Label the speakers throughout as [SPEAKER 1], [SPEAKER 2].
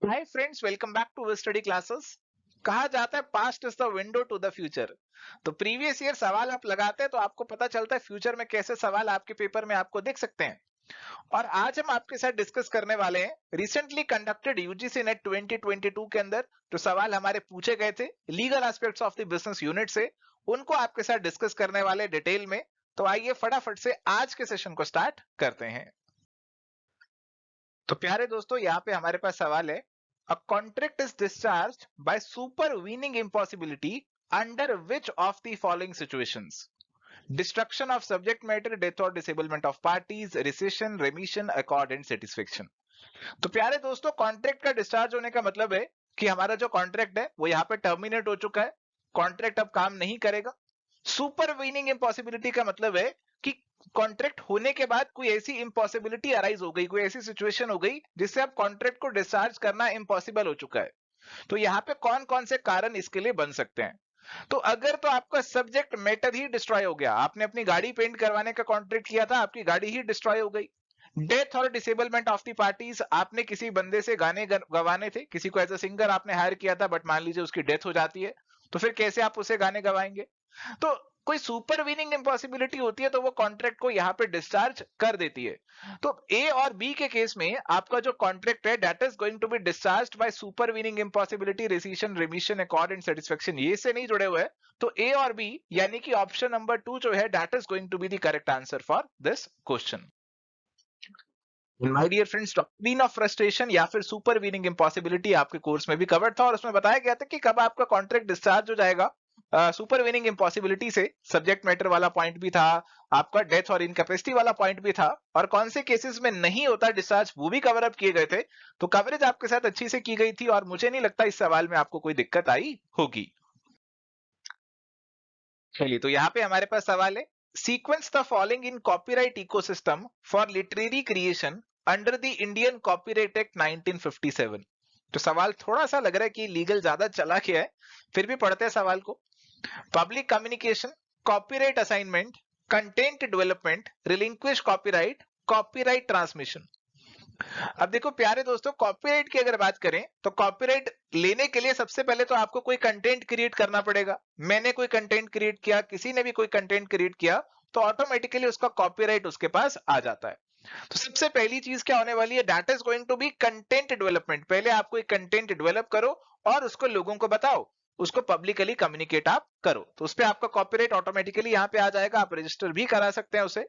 [SPEAKER 1] Hi friends, welcome back to study classes. कहा जाता है past is the window to the future. तो previous year सवाल आप लगाते हैं तो आपको पता चलता है फ्यूचर में कैसे सवाल आपके पेपर में आपको दिख सकते हैं। और आज हम आपके साथ डिस्कस करने वाले हैं रिसेंटली कंडक्टेड यूजीसी नेट 2022 के अंदर जो सवाल हमारे पूछे गए थे legal aspects of the business unit से, उनको आपके साथ डिस्कस करने वाले डिटेल में। तो आइए फटाफट से आज के सेशन को स्टार्ट करते हैं। तो प्यारे दोस्तों, यहाँ पे हमारे पास सवाल है, a contract is discharged by supervening impossibility under which of the following situations? Destruction of subject matter, death और disablement of parties, rescission, remission, accord and satisfaction. तो प्यारे दोस्तों, कॉन्ट्रैक्ट का डिस्चार्ज होने का मतलब है कि हमारा जो कॉन्ट्रैक्ट है वो यहाँ पे टर्मिनेट हो चुका है, कॉन्ट्रैक्ट अब काम नहीं करेगा। सुपरवीनिंग इम्पॉसिबिलिटी का मतलब है कि कॉन्ट्रैक्ट होने के बाद कोई ऐसी इम्पॉसिबिलिटी अराइज हो गई, कोई ऐसी सिचुएशन हो गई जिससे अब कॉन्ट्रैक्ट को डिस्चार्ज करना इम्पॉसिबल हो चुका है। तो यहाँ पे कौन कौन से कारण इसके लिए बन सकते हैं? तो अगर तो आपका सब्जेक्ट मैटर ही डिस्ट्रॉय हो गया, आपने अपनी गाड़ी पेंट करवाने का कॉन्ट्रैक्ट किया था, आपकी गाड़ी ही डिस्ट्रॉय हो गई। डेथ और डिसेबलमेंट ऑफ द पार्टीज, आपने किसी बंदे से गाने गवाने थे, किसी को एज अ सिंगर आपने हायर किया था, बट मान लीजिए उसकी डेथ हो जाती है, तो फिर कैसे आप उसे गाने गवाएंगे? तो कोई सुपरवीनिंग इम्पॉसिबिलिटी होती है तो वो कॉन्ट्रैक्ट को यहाँ पे डिस्चार्ज कर देती है। तो ए और बी के केस में आपका जो कॉन्ट्रैक्ट है that is going to be discharged by supervening impossibility, rescission, remission, accord and satisfaction, ये से नहीं जुड़े हुए हैं। तो ए और बी यानी कि ऑप्शन नंबर 2 जो है that is going to be the correct answer for this question. My dear friends, doctrine of frustration या फिर सुपरवीनिंग इम्पॉसिबिलिटी आपके कोर्स में भी कवर्ड था और उसमें बताया गया था कि कब आपका कॉन्ट्रैक्ट डिस्चार्ज हो जाएगा। सुपरवीनिंग इम्पॉसिबिलिटी से सब्जेक्ट मैटर वाला पॉइंट भी था, आपका डेथ और इनकैपेसिटी वाला पॉइंट भी था, और कौन से केसेस में नहीं होता डिस्चार्ज वो भी कवर अप किए गए थे। तो कवरेज आपके साथ अच्छी से की गई थी और मुझे नहीं लगता इस सवाल में आपको कोई दिक्कत आई होगी। चलिए, तो यहाँ पे हमारे पास सवाल है, sequence the following in copyright ecosystem for literary creation under the Indian copyright act 1957। तो सवाल थोड़ा सा लग रहा है कि लीगल ज्यादा चला गया है, फिर भी पढ़ते हैं सवाल को। Public communication, copyright assignment, content development, relinquish copyright, copyright transmission. अब देखो प्यारे दोस्तों, कॉपीराइट की अगर बात करें तो कॉपीराइट लेने के लिए सबसे पहले तो आपको कोई कंटेंट क्रिएट करना पड़ेगा। मैंने कोई कंटेंट क्रिएट किया, किसी ने भी कोई कंटेंट क्रिएट किया, तो ऑटोमेटिकली उसका कॉपीराइट उसके पास आ जाता है। तो सबसे पहली चीज क्या होने वाली है, that is going to be content development. पहले आपको एक कंटेंट डेवलप करो और उसको लोगों को बताओ, उसको पब्लिकली कम्युनिकेट आप करो, तो उस पर आपका कॉपीराइट ऑटोमेटिकली यहाँ पे आ जाएगा, आप रजिस्टर भी करा सकते हैं उसे।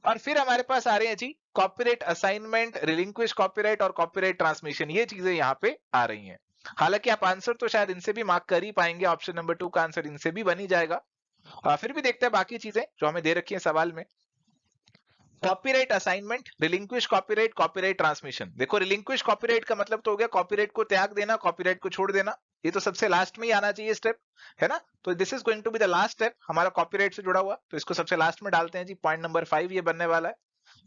[SPEAKER 1] और फिर हमारे पास आ रहे हैं जी कॉपीराइट असाइनमेंट, रिलिंक्विश कॉपीराइट और कॉपीराइट ट्रांसमिशन, ये चीजें यहाँ पे आ रही हैं। हालांकि आप आंसर तो शायद इनसे भी मार्क कर ही पाएंगे, ऑप्शन नंबर 2 का आंसर इनसे भी बन ही जाएगा। फिर भी देखते हैं बाकी चीजें जो हमें दे रखी है सवाल में। Copyright assignment, relinquish copyright, copyright transmission. देखो, रिलिंक्विश कॉपीराइट का मतलब तो हो गया कॉपीराइट को त्याग देना, कॉपीराइट को छोड़ देना, ये तो सबसे लास्ट में ही आना चाहिए स्टेप, है ना? तो this is going to be the last step हमारा कॉपीराइट से जुड़ा हुआ, तो इसको सबसे लास्ट में डालते हैं जी, पॉइंट नंबर 5 ये बनने वाला है।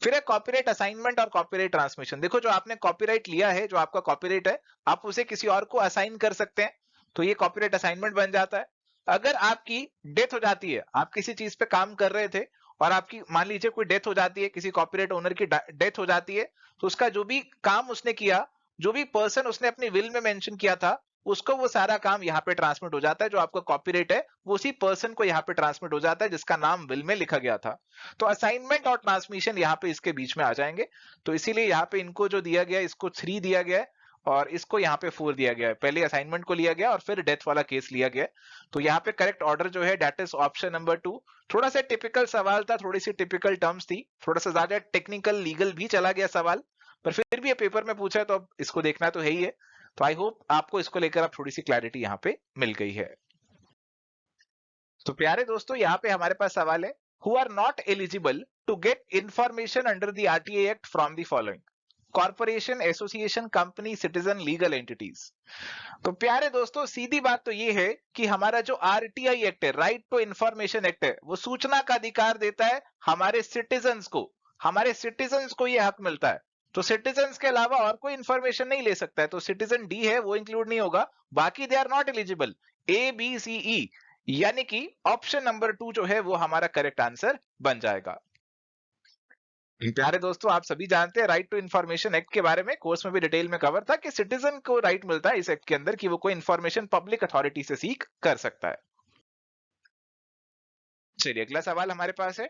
[SPEAKER 1] फिर है कॉपीराइट असाइनमेंट और कॉपीराइट ट्रांसमिशन। देखो, जो आपने कॉपीराइट लिया है, जो आपका कॉपीराइट है, आप उसे किसी और को असाइन कर सकते हैं, तो ये कॉपीराइट असाइनमेंट बन जाता है। अगर आपकी डेथ हो जाती है, आप किसी चीज पे काम कर रहे थे और आपकी मान लीजिए कोई डेथ हो जाती है, किसी कॉपीराइट ओनर की डेथ हो जाती है, तो उसका जो भी काम उसने किया, जो भी पर्सन उसने अपनी विल में मेंशन किया था, उसको वो सारा काम यहाँ पे ट्रांसमिट हो जाता है। जो आपका कॉपीराइट है वो उसी पर्सन को यहाँ पे ट्रांसमिट हो जाता है जिसका नाम विल में लिखा गया था। तो असाइनमेंट और ट्रांसमिशन यहाँ पे इसके बीच में आ जाएंगे, तो इसीलिए यहाँ पे इनको जो दिया गया है इसको 3 दिया गया है और इसको यहाँ पे 4 दिया गया है। पहले असाइनमेंट को लिया गया और फिर डेथ वाला केस लिया गया। तो यहाँ पे करेक्ट ऑर्डर जो है दैट इज ऑप्शन नंबर 2। थोड़ा सा टिपिकल सवाल था, थोड़ी सी टिपिकल टर्म्स थी, थोड़ा सा ज्यादा टेक्निकल लीगल भी चला गया सवाल, पर फिर भी ये पेपर में पूछा है तो अब इसको देखना तो है ही है। तो आई होप आपको इसको लेकर अब थोड़ी सी क्लैरिटी यहाँ पे मिल गई है। तो प्यारे दोस्तों, यहाँ पे हमारे पास सवाल है, who are not eligible to get information under the RTI act from the following? Corporation, association, company, citizen, legal entities. तो प्यारे दोस्तों, सीधी बात तो ये है कि हमारा जो आरटीआई एक्ट है, राइट टू इंफॉर्मेशन एक्ट है, वो सूचना का अधिकार देता है हमारे सिटीजन्स को। हमारे सिटीजन्स को ये हक मिलता है, तो सिटीजन्स के अलावा और कोई इंफॉर्मेशन नहीं ले सकता है। तो सिटीजन डी है वो इंक्लूड नहीं होगा, बाकी they are not eligible. A B C E, यानी कि ऑप्शन नंबर 2 जो है वो हमारा करेक्ट आंसर बन जाएगा। प्यारे दोस्तों, आप सभी जानते हैं राइट टू इंफॉर्मेशन एक्ट के बारे में, कोर्स में भी डिटेल में कवर था कि सिटीजन को राइट मिलता है इस एक्ट के अंदर कि वो कोई इंफॉर्मेशन पब्लिक अथॉरिटी से सीख कर सकता है। चलिए अगला सवाल हमारे पास है,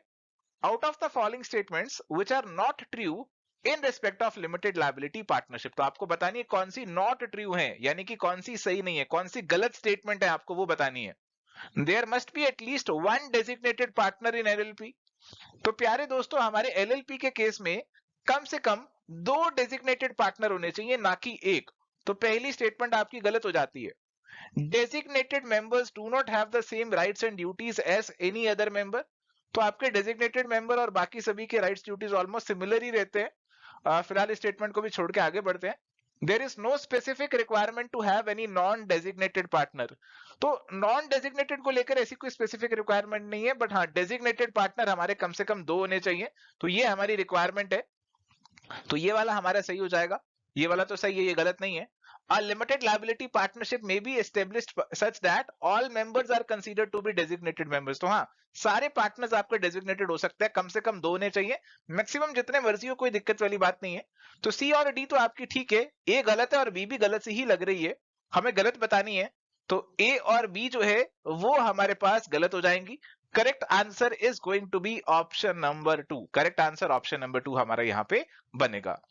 [SPEAKER 1] out of the following statements which are not true in respect of limited liability partnership. तो आपको बतानी है कौन सी नॉट ट्रू है, यानी कि कौन सी सही नहीं है, कौन सी गलत स्टेटमेंट है, आपको वो बतानी है। There must be at least one designated partner in LLP. तो प्यारे दोस्तों, हमारे एलएलपी के केस में कम से कम 2 डेजिग्नेटेड पार्टनर होने चाहिए, ना कि एक। तो पहली स्टेटमेंट आपकी गलत हो जाती है। Designated members do not have the same rights and duties as any other member. तो आपके डेजिग्नेटेड मेंबर और बाकी सभी के राइट्स ड्यूटीज ऑलमोस्ट सिमिलर ही रहते हैं। फिलहाल इस स्टेटमेंट को भी छोड़ के आगे बढ़ते हैं। There is no specific requirement to have any non designated partner. तो नॉन डेजिग्नेटेड को लेकर ऐसी कोई स्पेसिफिक रिक्वायरमेंट नहीं है, बट हाँ डेजिग्नेटेड पार्टनर हमारे कम से कम 2 होने चाहिए। तो ये हमारी रिक्वायरमेंट है। तो ये वाला हमारा सही हो जाएगा, ये वाला तो सही है, ये गलत नहीं है। A limited liability partnership may be established such that all members are considered to be designated members। तो हाँ, सारे पार्टनर्स आपके डेजिग्नेटेड हो सकते हैं, कम से कम 2 होने चाहिए, मैक्सिमम जितने मर्जी हो, कोई दिक्कत वाली बात नहीं है। तो सी और डी तो आपकी ठीक है, ए गलत है और बी भी गलत सी ही लग रही है, हमें गलत बतानी है। तो ए और बी जो है वो हमारे पास गलत हो जाएंगी। Correct answer is going to be option number 2। Correct answer option number 2 हमारा यहाँ पे बनेगा।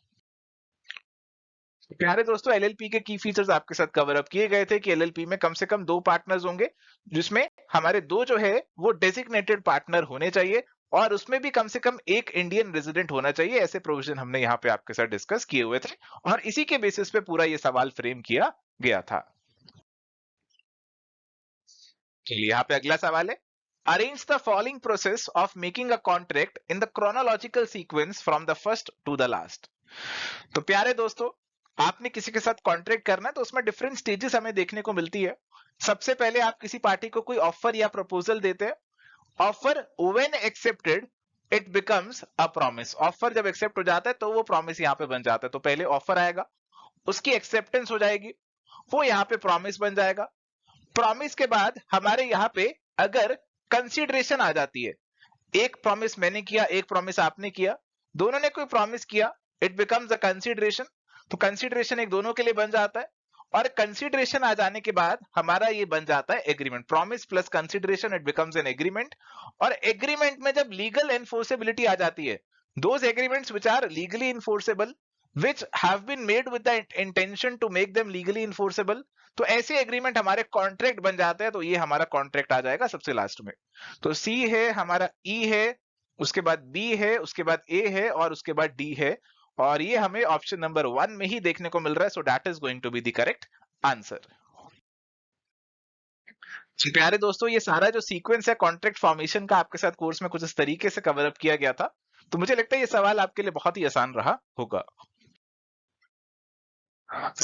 [SPEAKER 1] प्यारे दोस्तों, एलएलपी के की फीचर्स आपके साथ कवर अप किए गए थे कि एलएलपी में कम से कम 2 पार्टनर्स होंगे, जिसमें हमारे 2 जो है वो डेजिग्नेटेड पार्टनर होने चाहिए और उसमें भी कम से कम एक इंडियन रेजिडेंट होना चाहिए। ऐसे प्रोविजन हमने यहाँ पे आपके साथ डिस्कस किए हुए थे और इसी के बेसिस पे पूरा ये सवाल फ्रेम किया गया था। चलिए यहाँ पे अगला सवाल है, arrange the following process of making a contract in the chronological sequence from the first to the last. तो प्यारे दोस्तों, आपने किसी के साथ कॉन्ट्रैक्ट करना है तो उसमें डिफरेंट स्टेजेस हमें देखने को मिलती है। सबसे पहले आप किसी पार्टी को कोई ऑफर या प्रपोजल देते हैं। Offer when accepted it becomes a promise. Offer जब एक्सेप्ट हो जाता है तो वो प्रॉमिस यहाँ पे बन जाता है। तो पहले ऑफर आएगा, उसकी एक्सेप्टेंस हो जाएगी, वो यहाँ पे प्रॉमिस बन जाएगा। प्रॉमिस के बाद हमारे यहाँ पे अगर कंसीडरेशन आ जाती है, एक प्रॉमिस मैंने किया, एक प्रॉमिस आपने किया, दोनों ने कोई प्रॉमिस किया, इट बिकम्स अ कंसीडरेशन। तो कंसीडरेशन एक दोनों के लिए बन जाता है और कंसीडरेशन आ जाने के बाद हमारा ये बन जाता है agreement. Promise plus consideration it becomes an agreement. और एग्रीमेंट में जब लीगल एनफोर्सेबिलिटी आ जाती है, those agreements which are legally enforceable which have been made with the intention to make them legally enforceable, तो ऐसे एग्रीमेंट हमारे कॉन्ट्रैक्ट बन जाते हैं। तो ये हमारा कॉन्ट्रैक्ट आ जाएगा सबसे लास्ट में। तो सी है हमारा, ई है, उसके बाद बी है, उसके बाद ए है और उसके बाद डी है। और ये हमें ऑप्शन नंबर 1 में ही देखने को मिल रहा है। So that is going to be the correct answer. प्यारे दोस्तों, ये सारा जो सीक्वेंस है कॉन्ट्रैक्ट फॉर्मेशन का आपके साथ कोर्स में कुछ इस तरीके से कवर अप किया गया था। तो मुझे लगता है ये सवाल आपके लिए बहुत ही आसान रहा होगा।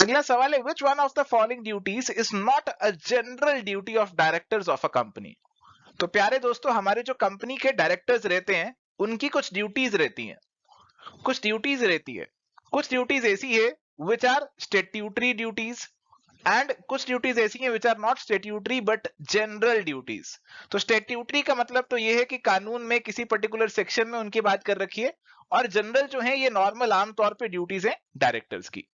[SPEAKER 1] अगला सवाल है, which one of the following duties is not a general duty of directors of a company। तो प्यारे दोस्तों, हमारे जो कंपनी के डायरेक्टर्स रहते हैं उनकी कुछ ड्यूटीज रहती हैं, कुछ ड्यूटीज रहती है। कुछ ड्यूटीज ऐसी है which are statutory duties and कुछ ड्यूटीज ऐसी हैं which are not statutory but general duties। तो स्टेट्यूटरी का मतलब तो ये है कि कानून में किसी पर्टिकुलर सेक्शन में उनकी बात कर रखी है, और जनरल जो है ये नॉर्मल आमतौर पे ड्यूटीज है डायरेक्टर्स की।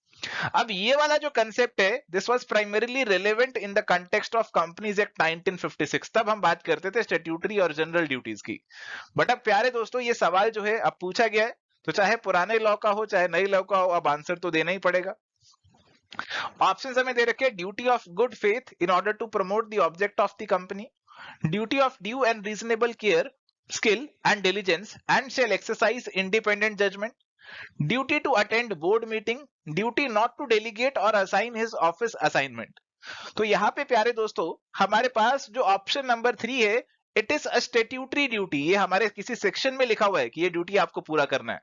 [SPEAKER 1] अब ये वाला जो कंसेप्ट है, this was primarily relevant in the context of companies act 1956। तब हम बात करते थे स्टैट्यूटरी और जनरल ड्यूटीज की। बट अब प्यारे दोस्तों, ये सवाल जो है अब पूछा गया है, तो चाहे पुराने लॉ का हो चाहे नए लॉ का हो, अब आंसर तो देना ही पड़ेगा। ऑप्शंस हमें दे रखे, duty of good faith in order to promote the object of the company, duty of due and reasonable care, skill and diligence and shall exercise independent judgment, duty to attend board meeting, duty not to delegate or assign his office assignment। तो यहाँ पे प्यारे दोस्तों हमारे पास जो option number 3 है, it is a statutory duty. ये हमारे किसी सेक्शन में लिखा हुआ है कि ये ड्यूटी आपको पूरा करना है।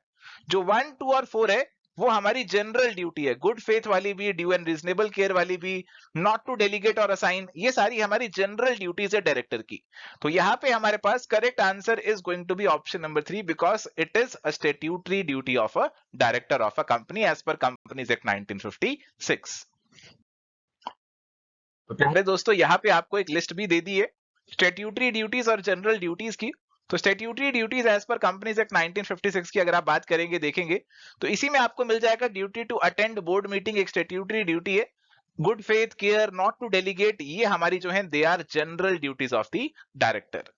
[SPEAKER 1] जो 1, 2 और 4 है वो हमारी जनरल ड्यूटी है, गुड फेथ वाली भी, ड्यू एंड रीजनेबल केयर वाली भी, नॉट टू डेलीगेट और असाइन, ये सारी हमारी जनरल ड्यूटीज है डायरेक्टर की। तो यहाँ पे हमारे पास correct answer is going to be option number 3 because it is a statutory duty of a director of a company as per companies act 1956। तो प्यारे दोस्तों, यहाँ पे आपको एक लिस्ट भी दे दी है स्टैट्यूटरी ड्यूटीज और जनरल ड्यूटीज की। तो statutory duties as per companies act 1956 की अगर आप बात करेंगे देखेंगे तो इसी में आपको मिल जाएगा duty to attend board meeting, एक स्टैट्यूटरी ड्यूटी है। Good faith, care, not to delegate, ये हमारी जो है they are general duties of the director.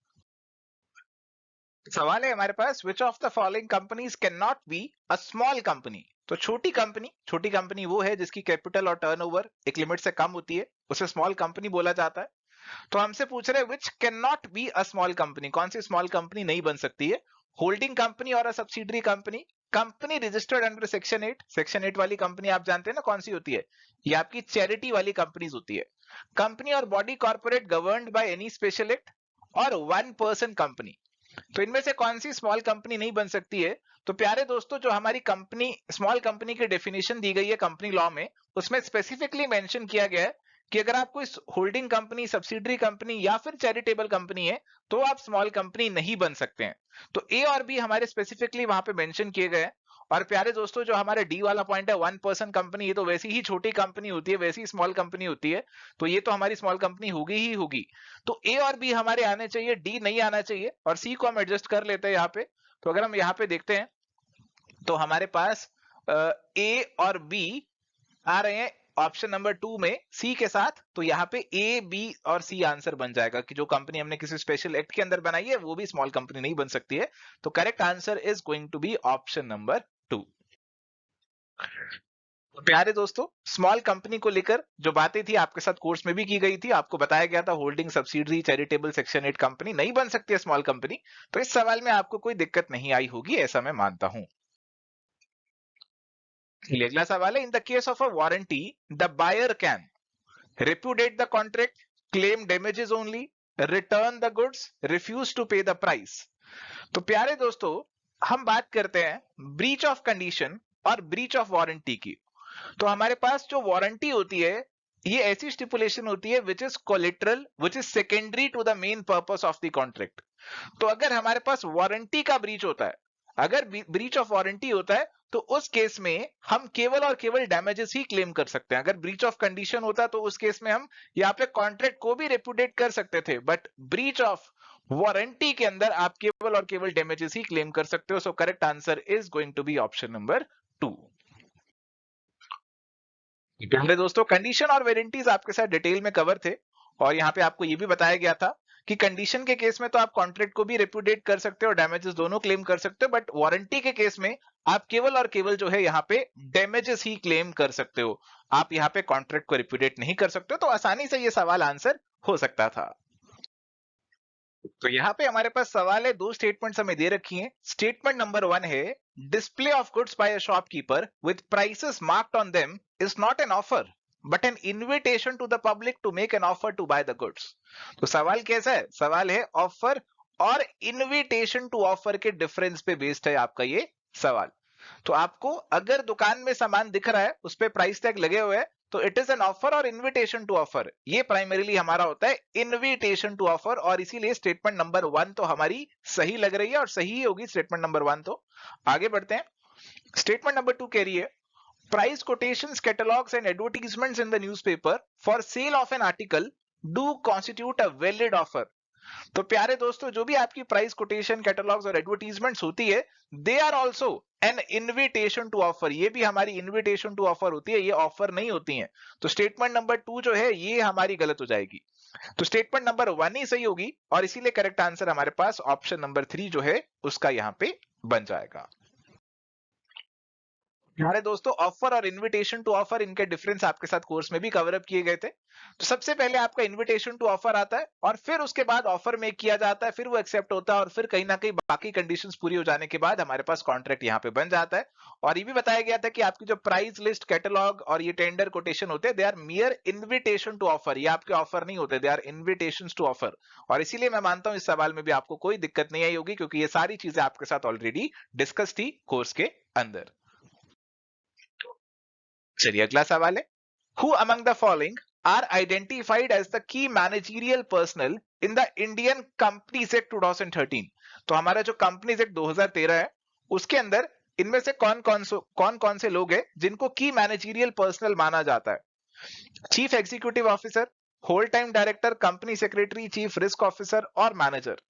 [SPEAKER 1] सवाल है हमारे पास, which of the following companies can not be a small company. तो छोटी कंपनी वो है जिसकी कैपिटल और टर्नओवर एक लिमिट से कम होती है, उसे स्मॉल कंपनी बोला जाता है। तो हमसे पूछ रहे हैं which can not be a small company, कौन सी स्मॉल कंपनी नहीं बन सकती है। होल्डिंग कंपनी और a subsidiary company, company registered under section 8, section 8 वाली कंपनी आप जानते हैं ना कौन सी होती है, ये आपकी चैरिटी वाली कंपनीज होती है। कंपनी और body corporate governed by any special act, और वन पर्सन कंपनी। तो इनमें से कौन सी स्मॉल कंपनी नहीं बन सकती है। तो प्यारे दोस्तों, जो हमारी कंपनी स्मॉल कंपनी की डेफिनेशन दी गई है कंपनी लॉ में, उसमें स्पेसिफिकली मेंशन किया गया है कि अगर आप कोई होल्डिंग कंपनी, सब्सिडरी कंपनी या फिर चैरिटेबल कंपनी है तो आप स्मॉल कंपनी नहीं बन सकते हैं। तो ए और बी हमारे स्पेसिफिकली वहां पे मेंशन किए गए हैं। और प्यारे दोस्तों, जो हमारे डी वाला पॉइंट है, वन पर्सन कंपनी, ये तो वैसी ही छोटी कंपनी होती है, वैसी स्मॉल कंपनी होती है, तो ये तो हमारी स्मॉल कंपनी होगी ही होगी। तो ए और बी हमारे आने चाहिए, डी नहीं आना चाहिए, और सी को हम एडजस्ट कर लेते हैं यहाँ पे। तो अगर हम यहाँ पे देखते हैं तो हमारे पास ए और बी आ रहे हैं ऑप्शन नंबर 2 में सी के साथ। तो यहाँ पे ए, बी और सी आंसर बन जाएगा कि जो कंपनी हमने किसी स्पेशल एक्ट के अंदर बनाई है वो भी स्मॉल कंपनी नहीं बन सकती है। तो correct answer is going to be option number 2। तो प्यारे दोस्तों, स्मॉल कंपनी को लेकर जो बातें थी आपके साथ कोर्स में भी की गई थी, आपको बताया गया था holding, subsidiary, charitable, section 8 company नहीं बन सकती है स्मॉल कंपनी। तो इस सवाल में आपको कोई दिक्कत नहीं आई होगी, ऐसा मैं मानता हूं। अगला सवाल है, in the case of a warranty the buyer can repudiate the contract, claim damages only, return the goods, refuse to pay the price। तो प्यारे दोस्तों, हम बात करते हैं ब्रीच ऑफ कंडीशन और ब्रीच ऑफ वारंटी की। तो हमारे पास जो वारंटी होती है ये ऐसी स्टिपुलेशन होती है which is collateral, which is secondary to the main purpose of the contract. तो अगर हमारे पास वारंटी का ब्रीच होता है, अगर ब्रीच ऑफ वारंटी होता है, तो उस केस में हम केवल और केवल डैमेजेस ही क्लेम कर सकते हैं। अगर ब्रीच ऑफ कंडीशन होता तो उस केस में हम यहाँ पे कॉन्ट्रैक्ट को भी रेपुडिएट कर सकते थे, बट ब्रीच ऑफ वारंटी के अंदर आप केवल और केवल डैमेजेस ही क्लेम कर सकते हो। So correct answer is going to be option number 2। पहले दोस्तों, कंडीशन और वारंटीज आपके साथ डिटेल में कवर थे, और यहाँ पे आपको ये भी बताया गया था कि कंडीशन के केस में तो आप कॉन्ट्रैक्ट को भी रेपुडिएट कर सकते हो, डैमेजेस दोनों क्लेम कर सकते हो, बट वारंटी के केस में आप केवल और केवल जो है यहाँ पे डैमेजेस ही क्लेम कर सकते हो, आप यहाँ पे कॉन्ट्रैक्ट को रेपुडिएट नहीं कर सकते हो। तो आसानी से ये सवाल आंसर हो सकता था। तो यहाँ पे हमारे पास सवाल है, दो स्टेटमेंट्स हमें दे रखी हैं। स्टेटमेंट नंबर 1 है, display of goods by a shopkeeper with prices marked on them is not an offer but an invitation to the public to make an offer to buy the goods. तो सवाल कैसा है, सवाल है offer और invitation to offer के difference पे based है आपका ये सवाल। तो आपको अगर दुकान में सामान दिख रहा है, उस पे प्राइस टैग लगे हुए हैं, तो इट इज एन ऑफर और इन्विटेशन टू ऑफर, ये प्राइमरीली हमारा होता है इन्विटेशन टू ऑफर, और इसीलिए स्टेटमेंट नंबर 1 तो हमारी सही लग रही है और सही ही होगी स्टेटमेंट नंबर 1। तो आगे बढ़ते हैं। स्टेटमेंट नंबर 2 कह रही है, price quotations, catalogues and advertisements in the newspaper for sale of an article do constitute a valid offer. तो प्यारे दोस्तों, जो भी आपकी प्राइस कोटेशन, कैटलॉग्स और एडवर्टीजमेंट्स होती है, they are also an invitation to offer, ये भी हमारी इन्विटेशन टू ऑफर होती है, ये ऑफर नहीं होती है। तो स्टेटमेंट नंबर 2 जो है ये हमारी गलत हो जाएगी। तो स्टेटमेंट नंबर 1 ही सही होगी, और इसीलिए करेक्ट आंसर हमारे पास ऑप्शन नंबर 3 जो है उसका यहां पे बन जाएगा। हमारे दोस्तों, ऑफर और इनविटेशन टू ऑफर, इनके डिफरेंस आपके साथ कोर्स में भी कवर अप किए गए थे। तो सबसे पहले आपका इनविटेशन टू ऑफर आता है, और फिर उसके बाद ऑफर मेक किया जाता है, फिर वो एक्सेप्ट होता है, और फिर कहीं ना कहीं बाकी कंडीशंस पूरी हो जाने के बाद हमारे पास कॉन्ट्रैक्ट यहाँ पे बन जाता है। और ये भी बताया गया था कि आपकी जो प्राइस लिस्ट, कैटलॉग और ये टेंडर कोटेशन होते हैं, they are mere invitation to offer, ये आपके ऑफर नहीं होते, they are invitation to offer. और इसीलिए मैं मानता हूं इस सवाल में भी आपको कोई दिक्कत नहीं आई होगी, क्योंकि ये सारी चीजें आपके साथ ऑलरेडी डिस्कस थी कोर्स के अंदर। चलिए अगला सवाल है, who among the following are identified as the key managerial personnel in the Indian companies act 2013। तो हमारा जो कंपनीज एक्ट 2013 है, उसके अंदर इनमें से कौन कौन से लोग हैं जिनको की मैनेजरियल पर्सनल माना जाता है। Chief executive officer, whole time director, company secretary, chief risk officer और मैनेजर।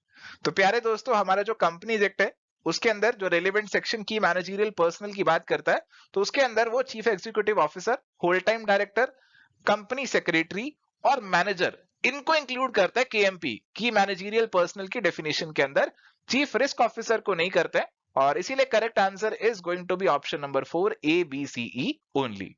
[SPEAKER 1] तो प्यारे दोस्तों, हमारा जो कंपनीज एक्ट है उसके अंदर जो रेलेवेंट सेक्शन की मैनेजरियल पर्सनल की बात करता है, तो उसके अंदर वो chief executive officer, whole time director, company secretary और मैनेजर, इनको इंक्लूड करता है केएमपी की मैनेजरियल पर्सनल की डेफिनेशन के अंदर। चीफ रिस्क ऑफिसर को नहीं करते हैं, और इसीलिए correct answer is going to be option number 4, A B C E only.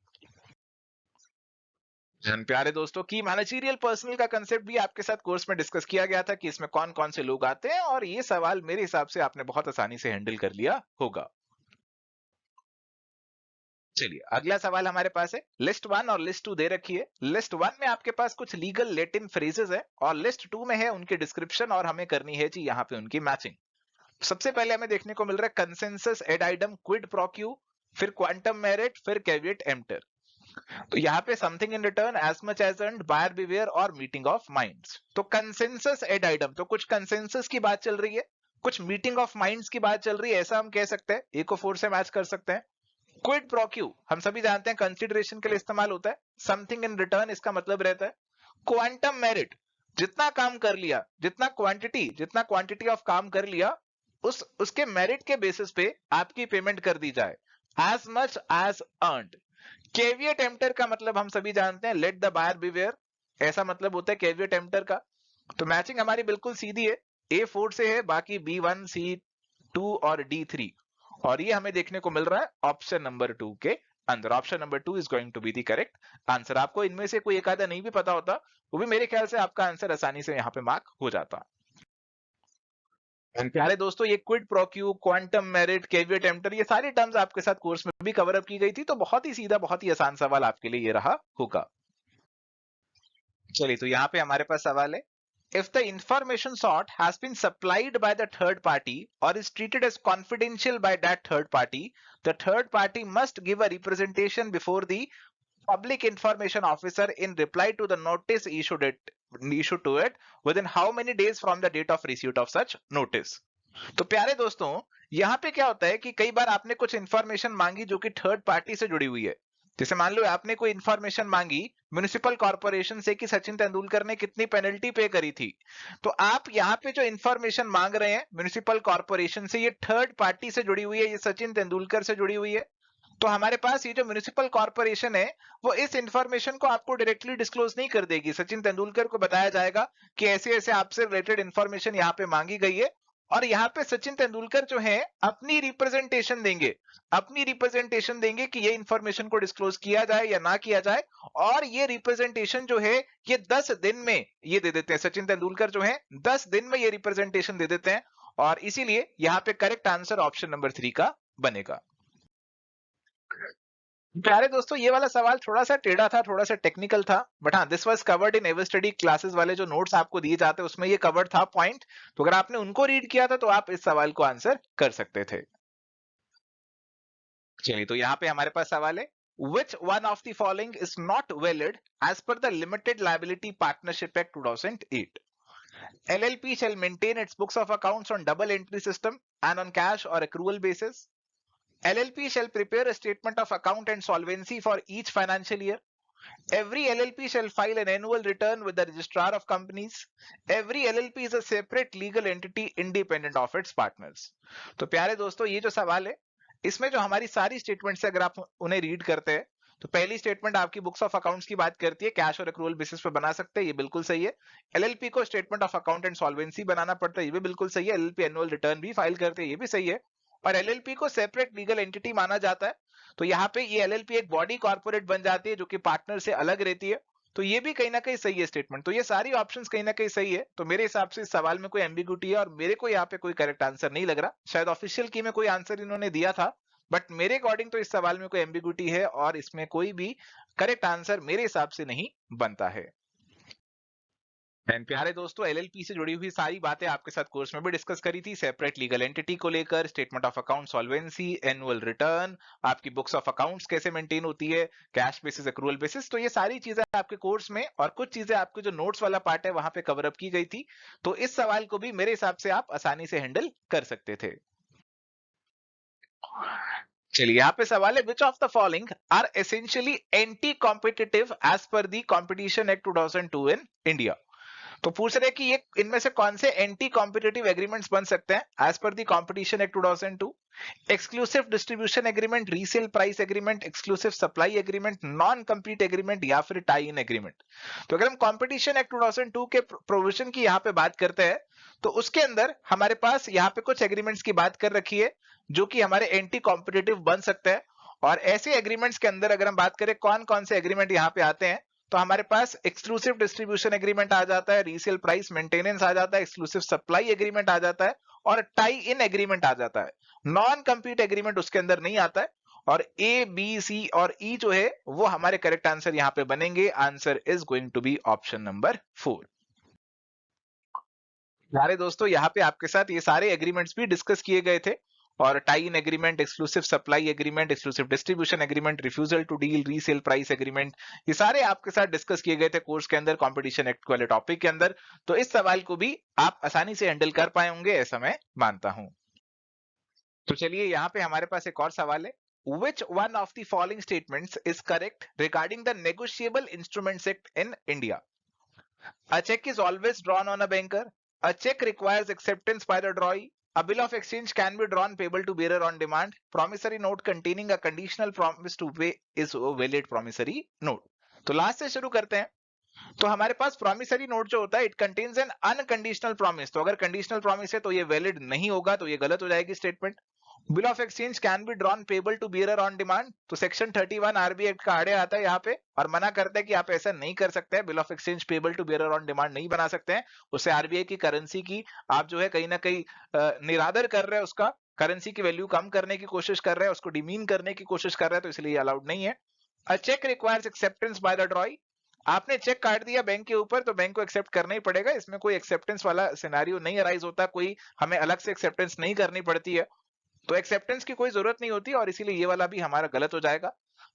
[SPEAKER 1] प्यारे दोस्तों, की मैनेजरियल पर्सनल का कंसेप्ट भी आपके साथ कोर्स में डिस्कस किया गया था कि इसमें कौन कौन से लोग आते हैं, और ये सवाल मेरे हिसाब से आपने बहुत आसानी से हैंडल कर लिया होगा। चलिए अगला सवाल हमारे पास है, लिस्ट 1 और लिस्ट 2 दे रखी है। लिस्ट 1 में आपके पास कुछ लीगल लैटिन फ्रेजेस है, और लिस्ट 2 में है उनकी डिस्क्रिप्शन, और हमें करनी है जी यहाँ पे उनकी मैचिंग। सबसे पहले हमें देखने को मिल रहा है कंसेंसस एडाइडम क्विड प्रोक्यू, फिर क्वांटम मेरिट, फिर कैविएट एम्प्टर। तो यहाँ पे something in return, as much as earned, buyer beware और मीटिंग ऑफ माइंड्स। तो कंसेंसस एडाइडम, तो कुछ कंसेंसस की बात चल रही है, कुछ मीटिंग ऑफ माइंड्स की बात चल रही है, ऐसा हम कह सकते हैं, ए को 4 से मैच कर सकते हैं। क्विड प्रोक्यू हम सभी जानते हैं कंसिडरेशन के लिए इस्तेमाल होता है, समथिंग इन रिटर्न इसका मतलब रहता है। क्वांटम मेरिट, जितना काम कर लिया, जितना क्वांटिटी ऑफ काम कर लिया, उसके मेरिट के बेसिस पे आपकी पेमेंट कर दी जाए, as much as earned. Caveat emptor का मतलब हम सभी जानते हैं, लेट द बायर बिवेयर, ऐसा मतलब होता है कैविएट एम्प्टर का। तो मैचिंग हमारी बिल्कुल सीधी है, A4 से है, बाकी B1, C2 और D3, और ये हमें देखने को मिल रहा है ऑप्शन नंबर 2 के अंदर। Option number 2 is going to be the correct answer. आपको इनमें से कोई एक आधा नहीं भी पता होता, वो भी मेरे ख्याल से आपका आंसर आसानी से यहाँ पे मार्क हो जाता। प्यारे दोस्तों, ये quid pro quo, quantum merit, caveat emptor, ये सारी टर्म्स आपके साथ कोर्स में भी कवर अप की गई थी, तो बहुत ही सीधा, बहुत ही आसान सवाल आपके लिए ये रहा होगा। चलिए, तो यहाँ पे हमारे पास सवाल है, if the information sought has been supplied by the third party or is treated as confidential by that third party, the third party must give a representation before the public information officer in reply to the notice issued to it within how many days from the date of receipt of such notice। तो प्यारे दोस्तों, यहाँ पे क्या होता है कि कई बार आपने कुछ इंफॉर्मेशन मांगी जो कि थर्ड पार्टी से जुड़ी हुई है। जैसे मान लो आपने कोई इंफॉर्मेशन मांगी म्युनिसिपल कॉर्पोरेशन से कि सचिन तेंदुलकर ने कितनी पेनल्टी पे करी थी, तो आप यहाँ पे जो इंफॉर्मेशन मांग रहे हैं म्युनिसिपल कॉर्पोरेशन से, ये थर्ड पार्टी से जुड़ी हुई है, ये सचिन तेंदुलकर से जुड़ी हुई है। तो हमारे पास ये जो म्युनिसिपल कॉर्पोरेशन है, वो इस इंफॉर्मेशन को आपको डायरेक्टली डिस्क्लोज नहीं कर देगी। सचिन तेंदुलकर को बताया जाएगा कि ऐसे ऐसे आपसे रिलेटेड इंफॉर्मेशन यहाँ पे मांगी गई है, और यहाँ पे सचिन तेंदुलकर जो है अपनी रिप्रेजेंटेशन देंगे कि ये इंफॉर्मेशन को डिस्क्लोज किया जाए या ना किया जाए, और ये रिप्रेजेंटेशन जो है ये 10 दिन में ये दे देते हैं। सचिन तेंदुलकर जो है 10 दिन में ये रिप्रेजेंटेशन दे देते हैं, और इसीलिए यहाँ पे करेक्ट आंसर ऑप्शन नंबर 3 का बनेगा। प्यारे दोस्तों, ये वाला सवाल थोड़ा सा टेढ़ा था, थोड़ा सा टेक्निकल था, बट हाँ, this was covered in ever study classes वाले जो नोट्स आपको दिए जाते हैं उसमें ये कवर्ड था पॉइंट। तो अगर आपने उनको रीड किया था तो आप इस सवाल को आंसर कर सकते थे। चलिए, तो यहाँ पे हमारे पास सवाल है, which one of the following is not valid as per the Limited Liability Partnership Act 2008? LLP shall maintain its books of accounts on double entry system and on cash or accrual basis. LLP shall prepare a statement of account and solvency for each financial year. Every LLP shall file an annual return with the registrar of companies. Every LLP is a separate legal entity independent of its partners. तो प्यारे दोस्तों, ये जो सवाल है, इसमें जो हमारी सारी स्टेटमेंट्स है, अगर आप उन्हें रीड करते हैं, तो पहली स्टेटमेंट आपकी बुक्स ऑफ अकाउंट्स की बात करती है, कैश और एक्रूअल बेसिस पे बना सकते हैं, ये बिल्कुल सही है। एलएलपी को statement of account and solvency बनाना पड़ता है, ये भी बिल्कुल सही है। एलएलपी एनुअल रिटर्न भी फाइल करते हैं, ये भी सही है। और एलएलपी को सेपरेट लीगल एंटिटी माना जाता है, तो यहाँ पे ये एलएलपी एक बॉडी कॉर्पोरेट बन जाती है जो कि पार्टनर से अलग रहती है, तो ये भी कहीं ना कहीं सही है स्टेटमेंट। तो ये सारी ऑप्शंस कहीं ना कहीं सही है, तो मेरे हिसाब से इस सवाल में कोई एम्बिग्यूटी है, और मेरे को यहाँ पे कोई करेक्ट आंसर नहीं लग रहा। शायद ऑफिशियल की में कोई आंसर इन्होंने दिया था, बट मेरे अकॉर्डिंग तो इस सवाल में कोई एम्बिग्यूटी है, और इसमें कोई भी करेक्ट आंसर मेरे हिसाब से नहीं बनता है। एंड प्यारे दोस्तों, एलएलपी से जुड़ी हुई सारी बातें आपके साथ कोर्स में भी डिस्कस करी थी, सेपरेट लीगल एंटिटी को लेकर, statement of account, solvency, annual return, आपकी बुक्स ऑफ अकाउंट्स कैसे मेंटेन होती है, कैश बेसिस, एक्रूअल बेसिस, तो ये सारी चीजें आपके कोर्स में, और कुछ चीजें आपके जो नोट्स वाला पार्ट है वहां पे कवर अप की गई थी। तो इस सवाल को भी मेरे हिसाब से आप आसानी से हैंडल कर सकते थे। चलिए, यहाँ पे सवाल है, which of the following are essentially anti competitive as per the competition act 2002 in India? तो पूछ रहे कि ये इनमें से कौन से एंटी कॉम्पिटिटिव एग्रीमेंट्स बन सकते हैं as per the competition act 2002? Exclusive distribution agreement, resale price agreement, exclusive supply agreement, non compete agreement या फिर टाई इन एग्रीमेंट। तो अगर हम कॉम्पिटिशन एक्ट 2002 के प्रोविजन की यहाँ पे बात करते हैं तो उसके अंदर हमारे पास यहाँ पे कुछ एग्रीमेंट्स की बात कर रखी है जो कि हमारे एंटी कॉम्पिटिटिव बन सकते हैं। और ऐसे एग्रीमेंट्स के अंदर अगर हम बात करें कौन कौन से एग्रीमेंट यहाँ पे आते हैं, तो हमारे पास एक्सक्लूसिव डिस्ट्रीब्यूशन एग्रीमेंट आ जाता है, रीसेल प्राइस मेंटेनेंस आ जाता है, एक्सक्लूसिव सप्लाई एग्रीमेंट आ जाता है और टाई इन एग्रीमेंट आ जाता है। नॉन कम्पीट एग्रीमेंट उसके अंदर नहीं आता है। और ए, बी, सी और ई जो है वो हमारे करेक्ट आंसर यहाँ पे बनेंगे। Answer is going to be option number 4। सारे दोस्तों यहाँ पे आपके साथ ये सारे एग्रीमेंट्स भी डिस्कस किए गए थे और tie in agreement, exclusive supply agreement, exclusive distribution agreement, refusal to deal, resale price agreement, ये सारे आपके साथ डिस्कस किए गए थे कोर्स के अंदर कॉम्पिटिशन एक्ट वाले टॉपिक के अंदर। तो इस सवाल को भी आप आसानी से हैंडल कर पाए होंगे ऐसा मैं मानता हूं। तो चलिए यहाँ पे हमारे पास एक और सवाल है। Which one of the following statements is correct regarding the Negotiable Instruments Act in India? A check is always drawn on a banker. A check requires acceptance by the drawee. A bill of exchange can be drawn payable to bearer on demand. Promissory note containing a conditional promise to pay is a valid promissory note. तो last से शुरू करते हैं। तो हमारे पास promissory note जो होता है it contains an unconditional promise. तो अगर कंडीशनल प्रॉमिस है तो ये वैलिड नहीं होगा, तो ये गलत हो जाएगी statement. Bill of exchange can be drawn payable to bearer on demand. तो सेक्शन 31 आरबीआई एक्ट का आड़े आता है यहाँ पे और मना करता है कि आप ऐसा नहीं कर सकते हैं, bill of exchange payable to bearer on demand नहीं बना सकते हैं। उससे आरबीआई की करेंसी की आप जो है कहीं ना कहीं निरादर कर रहे हैं, उसका करेंसी की वैल्यू कम करने की कोशिश कर रहे हैं, उसको डिमीन करने की कोशिश कर रहे हैं, तो इसलिए अलाउड नहीं है। A cheque requires acceptance by the drawee. आपने चेक काट दिया बैंक के ऊपर तो बैंक को एक्सेप्ट करना ही पड़ेगा, इसमें कोई एक्सेप्टेंस वाला सिनेरियो नहीं अराइज होता, कोई हमें अलग से एक्सेप्टेंस नहीं करनी पड़ती है, तो एक्सेप्टेंस की कोई जरूरत नहीं होती और इसीलिए ये वाला भी हमारा गलत हो जाएगा।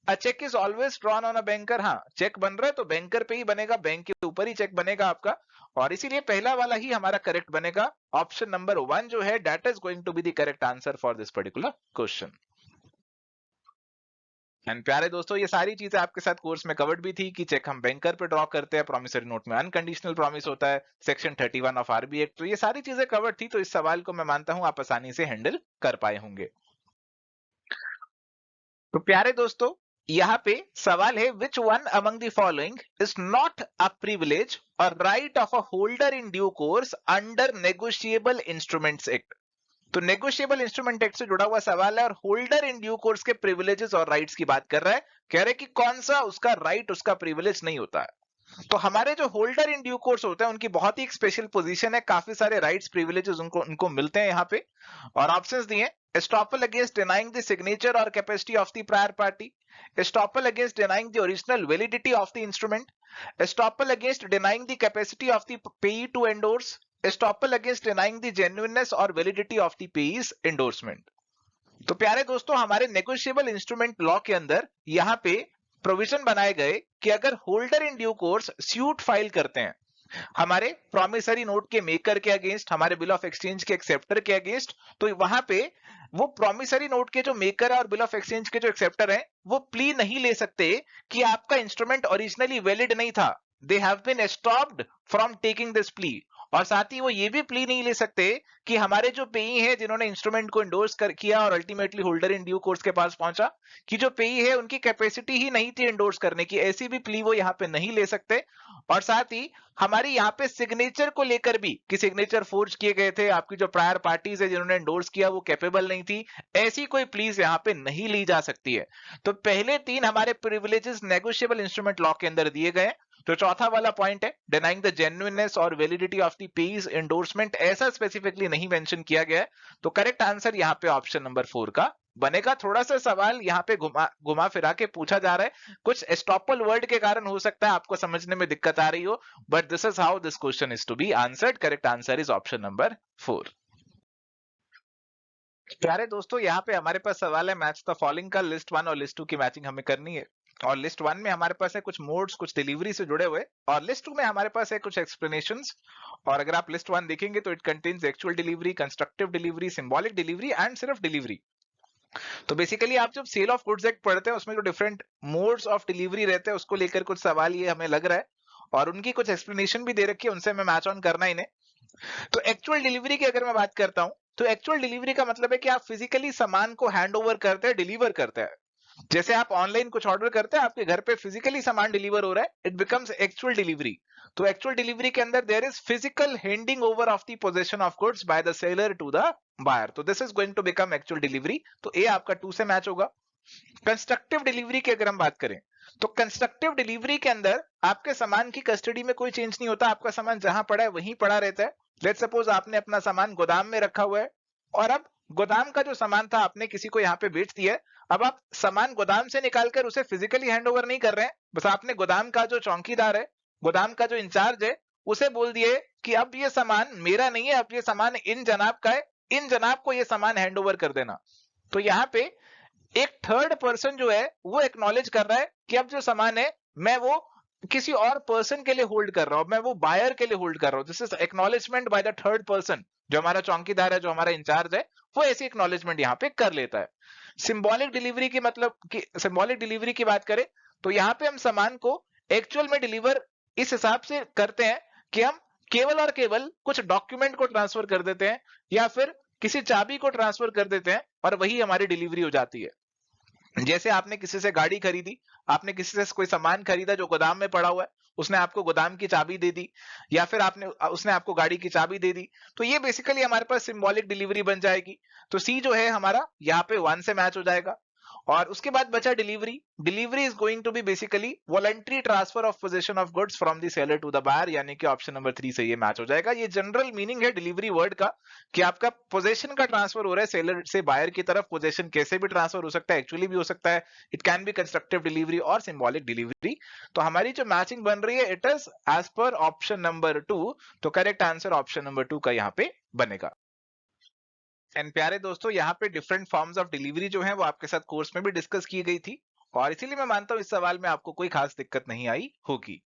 [SPEAKER 1] A cheque is always drawn on a banker. हाँ, चेक बन रहा है तो बैंकर पे ही बनेगा, बैंक के ऊपर ही चेक बनेगा आपका, और इसीलिए पहला वाला ही हमारा करेक्ट बनेगा। ऑप्शन नंबर 1 जो है that is going to be the correct answer for this particular question. And प्यारे दोस्तों, ये सारी चीजें आपके साथ कोर्स में कवर्ड भी थी कि चेक हम बैंकर पे ड्रॉ करते हैं, प्रॉमिसरी नोट में अनकंडीशनल प्रॉमिस होता है, सेक्शन 31 ऑफ आरबीआई एक्ट, तो ये सारी चीजें कवर्ड थी। तो इस सवाल को मैं मानता हूं आप आसानी से हैंडल कर पाए होंगे। तो प्यारे दोस्तों, यहाँ पे सवाल है which one among the following is not a privilege और right of a holder in due course under negotiable instruments act. तो नेगोशिएबल इंस्ट्रूमेंट एक्ट से जुड़ा हुआ सवाल है और होल्डर इन ड्यू कोर्स के प्रिविलेजेस और राइट्स की बात कर रहा है। कह रहे कि कौन सा उसका राइट उसका प्रिविलेज नहीं होता है। तो हमारे जो होल्डर इन ड्यू कोर्स होते हैं उनकी बहुत ही एक स्पेशल पोजीशन है, काफी सारे राइट्स प्रिविलेजेस उनको मिलते हैं यहाँ पे। और ऑप्शंस दिए, estoppel against denying the signature or capacity of the prior party, estoppel against denying the original validity of the instrument, estoppel against denying the capacity of the payee to endorse, estoppel against denying the genuineness or validity of the payee's endorsement। तो प्यारे दोस्तों, हमारे negotiable instrument law के अंदर यहाँ पे provision बनाए गए कि अगर holder in due course suit file करते हैं हमारे प्रॉमिसरी नोट के मेकर के अगेंस्ट, हमारे बिल ऑफ एक्सचेंज के एक्सेप्टर के अगेंस्ट, तो वहां पे वो प्रॉमिसरी नोट के जो मेकर है और बिल ऑफ एक्सचेंज के जो एक्सेप्टर हैं वो प्ली नहीं ले सकते कि आपका इंस्ट्रूमेंट ओरिजिनली वैलिड नहीं था। They have been stopped from taking this plea. और साथ ही वो ये भी प्ली नहीं ले सकते कि हमारे जो पेई हैं जिन्होंने इंस्ट्रूमेंट को इंडोर्स किया और ultimately holder in due course के पास पहुंचा, कि जो पेई है उनकी कैपेसिटी ही नहीं थी इंडोर्स करने की, ऐसी भी प्ली वो यहाँ पे नहीं ले सकते। और साथ ही हमारी यहाँ पे सिग्नेचर को लेकर भी कि सिग्नेचर फोर्ज किए गए थे, आपकी जो प्रायर पार्टीज है जिन्होंने इंडोर्स किया वो कैपेबल नहीं थी, ऐसी कोई प्लीज यहाँ पे नहीं ली जा सकती है। तो पहले 3 हमारे प्रिविलेजेस नेगोशिएबल इंस्ट्रूमेंट लॉ के अंदर दिए गए। तो चौथा वाला पॉइंट है डिनाइंग द जेन्युइननेस और validity of the payee's endorsement, ऐसा स्पेसिफिकली नहीं मेंशन किया गया है। तो करेक्ट आंसर यहाँ पे ऑप्शन नंबर 4 का बनेगा। थोड़ा सा सवाल यहाँ पे घुमा फिरा के पूछा जा रहा है, कुछ एस्टॉपल वर्ड के कारण हो सकता है आपको समझने में दिक्कत आ रही हो, but this is how this question is to be answered. Correct answer is option number 4। प्यारे दोस्तों, यहाँ पे हमारे पास सवाल है मैच द फॉलोइंग का, लिस्ट 1 और लिस्ट 2 की मैचिंग हमें करनी है। और लिस्ट 1 में हमारे पास है कुछ मोड्स, कुछ डिलीवरी से जुड़े हुए, और लिस्ट 2 में हमारे पास है कुछ एक्सप्लेनेशंस। और अगर आप लिस्ट 1 देखेंगे तो it contains actual delivery, constructive delivery, symbolic delivery and सिर्फ डिलीवरी। तो बेसिकली आप जब सेल ऑफ गुड्स एक्ट पढ़ते हैं उसमें जो डिफरेंट मोड्स ऑफ डिलीवरी रहते हैं उसको लेकर कुछ सवाल ये हमें लग रहा है। और उनकी कुछ एक्सप्लेनेशन भी दे रखी है, उनसे मैं मैच ऑन करना ही नहीं। तो एक्चुअल डिलीवरी की अगर मैं बात करता हूं, तो एक्चुअल डिलीवरी का मतलब है कि आप फिजिकली सामान को हैंड ओवर करते हैं, डिलीवर करते हैं। जैसे आप ऑनलाइन कुछ ऑर्डर करते हैं, आपके घर पे फिजिकली सामान डिलीवर हो रहा है, इट बिकम्स एक्चुअल डिलीवरी। तो एक्चुअल डिलीवरी के अंदर there is physical handing over of the position of goods by the seller to the buyer, so this is going to become actual delivery. तो ए आपका 2 से मैच होगा। Constructive delivery की अगर हम बात करें, तो कंस्ट्रक्टिव डिलीवरी के अंदर आपके सामान की कस्टडी में कोई चेंज नहीं होता, आपका सामान जहां पड़ा है वहीं पड़ा रहता है। लेट्स सपोज आपने अपना सामान गोदाम में रखा हुआ है, और अब गोदाम का जो सामान था आपने किसी को यहाँ पे बेच दिया है। अब आप सामान गोदाम से निकालकर उसे फिजिकली हैंड ओवर नहीं कर रहे हैं, बस आपने गोदाम का जो चौकीदार है, गोदाम का जो इंचार्ज है, उसे बोल दिए कि अब ये सामान मेरा नहीं है, अब ये सामान इन जनाब का है, इन जनाब को ये सामान हैंड ओवर कर देना। तो यहाँ पे एक थर्ड पर्सन जो है वो एक्नॉलेज कर रहा है कि अब जो सामान है मैं वो किसी और पर्सन के लिए होल्ड कर रहा हूं, मैं वो बायर के लिए होल्ड कर रहा हूं। This is acknowledgement by the third person. जो हमारा चौकीदार है, जो हमारा इंचार्ज है, वो ऐसी एक्नॉलेजमेंट यहाँ पे कर लेता है। सिंबॉलिक डिलीवरी की मतलब कि सिंबॉलिक डिलीवरी की बात करें, तो यहाँ पे हम सामान को एक्चुअल में डिलीवर इस हिसाब से करते हैं कि हम केवल और केवल कुछ डॉक्यूमेंट को ट्रांसफर कर देते हैं, या फिर किसी चाबी को ट्रांसफर कर देते हैं, और वही हमारी डिलीवरी हो जाती है। जैसे आपने किसी से गाड़ी खरीदी, आपने किसी से कोई सामान खरीदा जो गोदाम में पड़ा हुआ है, उसने आपको गोदाम की चाबी दे दी, या फिर उसने आपको गाड़ी की चाबी दे दी, तो ये बेसिकली हमारे पास सिंबॉलिक डिलीवरी बन जाएगी। तो सी जो है हमारा यहाँ पे 1 से मैच हो जाएगा। और उसके बाद बचा delivery. Delivery is going to be basically voluntary transfer of possession of goods from the seller to the buyer, यानी कि ऑप्शन नंबर 3 से ये मैच हो जाएगा। ये जनरल मीनिंग है डिलीवरी वर्ड का, कि आपका पोजीशन का ट्रांसफर हो रहा है सेलर से बायर की तरफ। पोजीशन कैसे भी ट्रांसफर हो सकता है, एक्चुअली भी हो सकता है, it can be constructive delivery और सिंबॉलिक डिलीवरी। तो हमारी जो मैचिंग बन रही है, it is as per option number 2। तो करेक्ट आंसर ऑप्शन नंबर 2 का यहाँ पे बनेगा। एंड प्यारे दोस्तों, यहाँ पे डिफरेंट फॉर्म्स ऑफ डिलीवरी जो है वो आपके साथ कोर्स में भी डिस्कस की गई थी, और इसीलिए मैं मानता हूँ इस सवाल में आपको कोई खास दिक्कत नहीं आई होगी।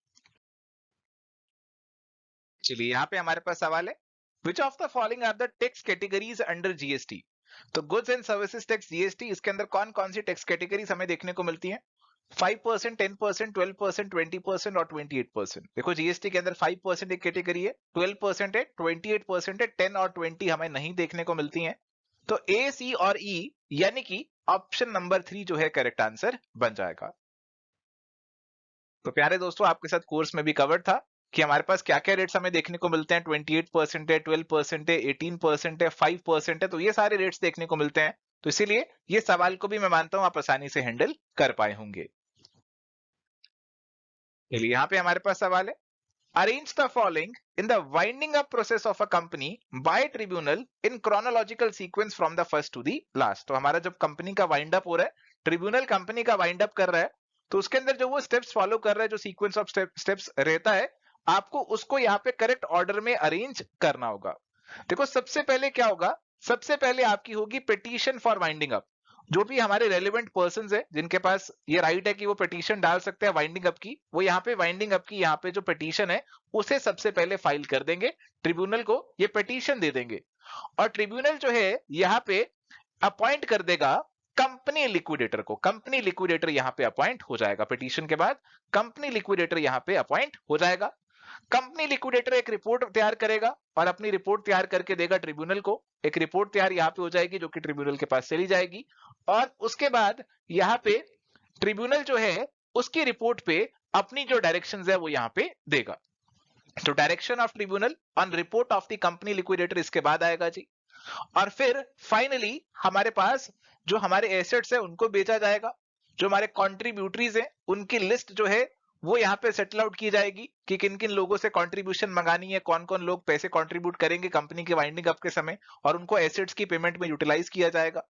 [SPEAKER 1] चलिए, यहाँ पे हमारे पास सवाल है, which of the following are the tax categories under GST. तो goods and services tax GST, इसके अंदर कौन कौन सी टैक्स कैटेगरीज हमें देखने को मिलती हैं? 5%, 10%, 12%, 20% और 28%। देखो, जीएसटी के अंदर 5% एक कैटेगरी है, 12% है, 28% है, 10 और 20 हमें नहीं देखने को मिलती हैं। तो ए, सी और ई, यानी कि ऑप्शन नंबर 3 जो है करेक्ट आंसर बन जाएगा। तो प्यारे दोस्तों, आपके साथ कोर्स में भी कवर था कि हमारे पास क्या क्या रेट्स हमें देखने को मिलते हैं। 28% है, 12% है, 18% है, 5% है, तो ये सारे रेट्स देखने को मिलते हैं। तो इसीलिए ये सवाल को भी मैं मानता हूं आप आसानी से हैंडल कर पाए होंगे। चलिए, यहाँ पे हमारे पास सवाल है, Arrange the following in the winding up process of a company by tribunal in chronological sequence from the first to the last। तो हमारा जब कंपनी का वाइंड अप हो रहा है, ट्रिब्यूनल कंपनी का वाइंड अप कर रहा है, तो उसके अंदर जो वो स्टेप्स फॉलो कर रहा है, जो सीक्वेंस ऑफ स्टेप्स रहता है, आपको उसको यहाँ पे करेक्ट ऑर्डर में अरेंज करना होगा। देखो, सबसे पहले क्या होगा, सबसे पहले आपकी होगी पिटीशन फॉर वाइंडिंग अप। जो भी हमारे रेलिवेंट पर्संस है, जिनके पास ये राइट है कि वो पिटीशन डाल सकते हैं वाइंडिंग अप की, वो यहाँ पे वाइंडिंग अप की यहाँ पे जो पिटीशन है उसे सबसे पहले फाइल कर देंगे, ट्रिब्यूनल को ये पिटीशन दे देंगे, और ट्रिब्यूनल जो है यहाँ पे अपॉइंट कर देगा कंपनी लिक्विडेटर को। कंपनी लिक्विडेटर यहाँ पे अपॉइंट हो जाएगा, पिटीशन के बाद कंपनी लिक्विडेटर यहाँ पे अपॉइंट हो जाएगा। कंपनी लिक्विडेटर एक रिपोर्ट तैयार करेगा और अपनी रिपोर्ट तैयार करके देगा ट्रिब्यूनल को। एक रिपोर्ट तैयार यहाँ पे हो जाएगी जो कि ट्रिब्यूनल के पास चली जाएगी, और उसके बाद यहाँ पे ट्रिब्यूनल जो है उसकी रिपोर्ट पे अपनी जो डायरेक्शंस है वो यहाँ पे देगा। तो direction of tribunal on report of the company liquidator इसके बाद आएगा जी। और फिर फाइनली हमारे पास जो हमारे एसेट्स है उनको बेचा जाएगा, जो हमारे कॉन्ट्रीब्यूटरीज है उनकी लिस्ट जो है वो यहाँ पे सेटल आउट की जाएगी कि किन किन लोगों से कंट्रीब्यूशन मंगानी है, कौन कौन लोग पैसे कंट्रीब्यूट करेंगे कंपनी के वाइंडिंग अप के समय, और उनको एसेट्स की पेमेंट में यूटिलाइज किया जाएगा।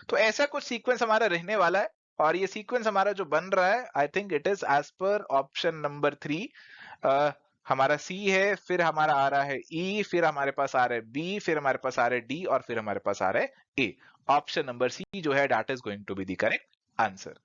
[SPEAKER 1] तो ऐसा कुछ सीक्वेंस हमारा रहने वाला है, और ये सीक्वेंस हमारा जो बन रहा है, I think it is as per option number 3। हमारा सी है, फिर हमारा आ रहा है ई, फिर हमारे पास आ रहा है बी, फिर हमारे पास आ रहा है डी, और फिर हमारे पास आ रहा है ए। ऑप्शन नंबर सी जो है that is going to be the correct answer.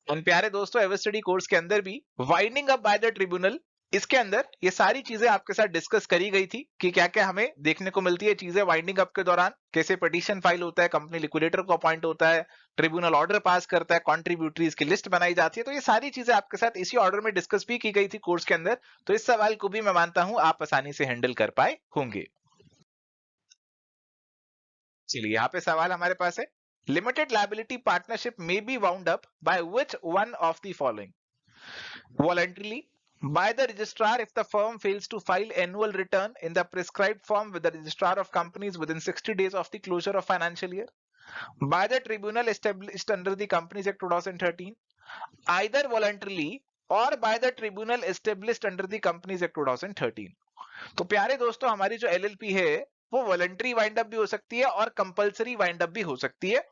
[SPEAKER 1] उन प्यारे दोस्तों, एवरेस्टडी कोर्स के अंदर भी winding up by the tribunal इसके अंदर ये सारी चीजें आपके साथ डिस्कस करी गई थी कि क्या क्या हमें देखने को मिलती है चीजें वाइंडिंग अप के दौरान, कैसे पिटीशन फाइल होता है, कंपनी लिक्विडेटर को अपॉइंट होता है, ट्रिब्यूनल ऑर्डर पास करता है, कॉन्ट्रीब्यूटरीज की लिस्ट बनाई जाती है। तो ये सारी चीजें आपके साथ इसी ऑर्डर में डिस्कस भी की गई थी कोर्स के अंदर। तो इस सवाल को भी मैं मानता हूं आप आसानी से हैंडल कर पाए होंगे। चलिए यहाँ पे सवाल हमारे पास है, लिमिटेड लायबिलिटी पार्टनरशिप में be wound up by which one of the following? Voluntarily, by the registrar if the firm fails to file annual return in the prescribed form with the registrar of companies within 60 days of the closure of financial year, by the tribunal established under the Companies Act 2013, either voluntarily or by the tribunal established under the Companies Act 2013। तो प्यारे दोस्तों, हमारी जो LLP है वो voluntary wind up भी हो सकती है और कंपलसरी वाइंड अप भी हो सकती है।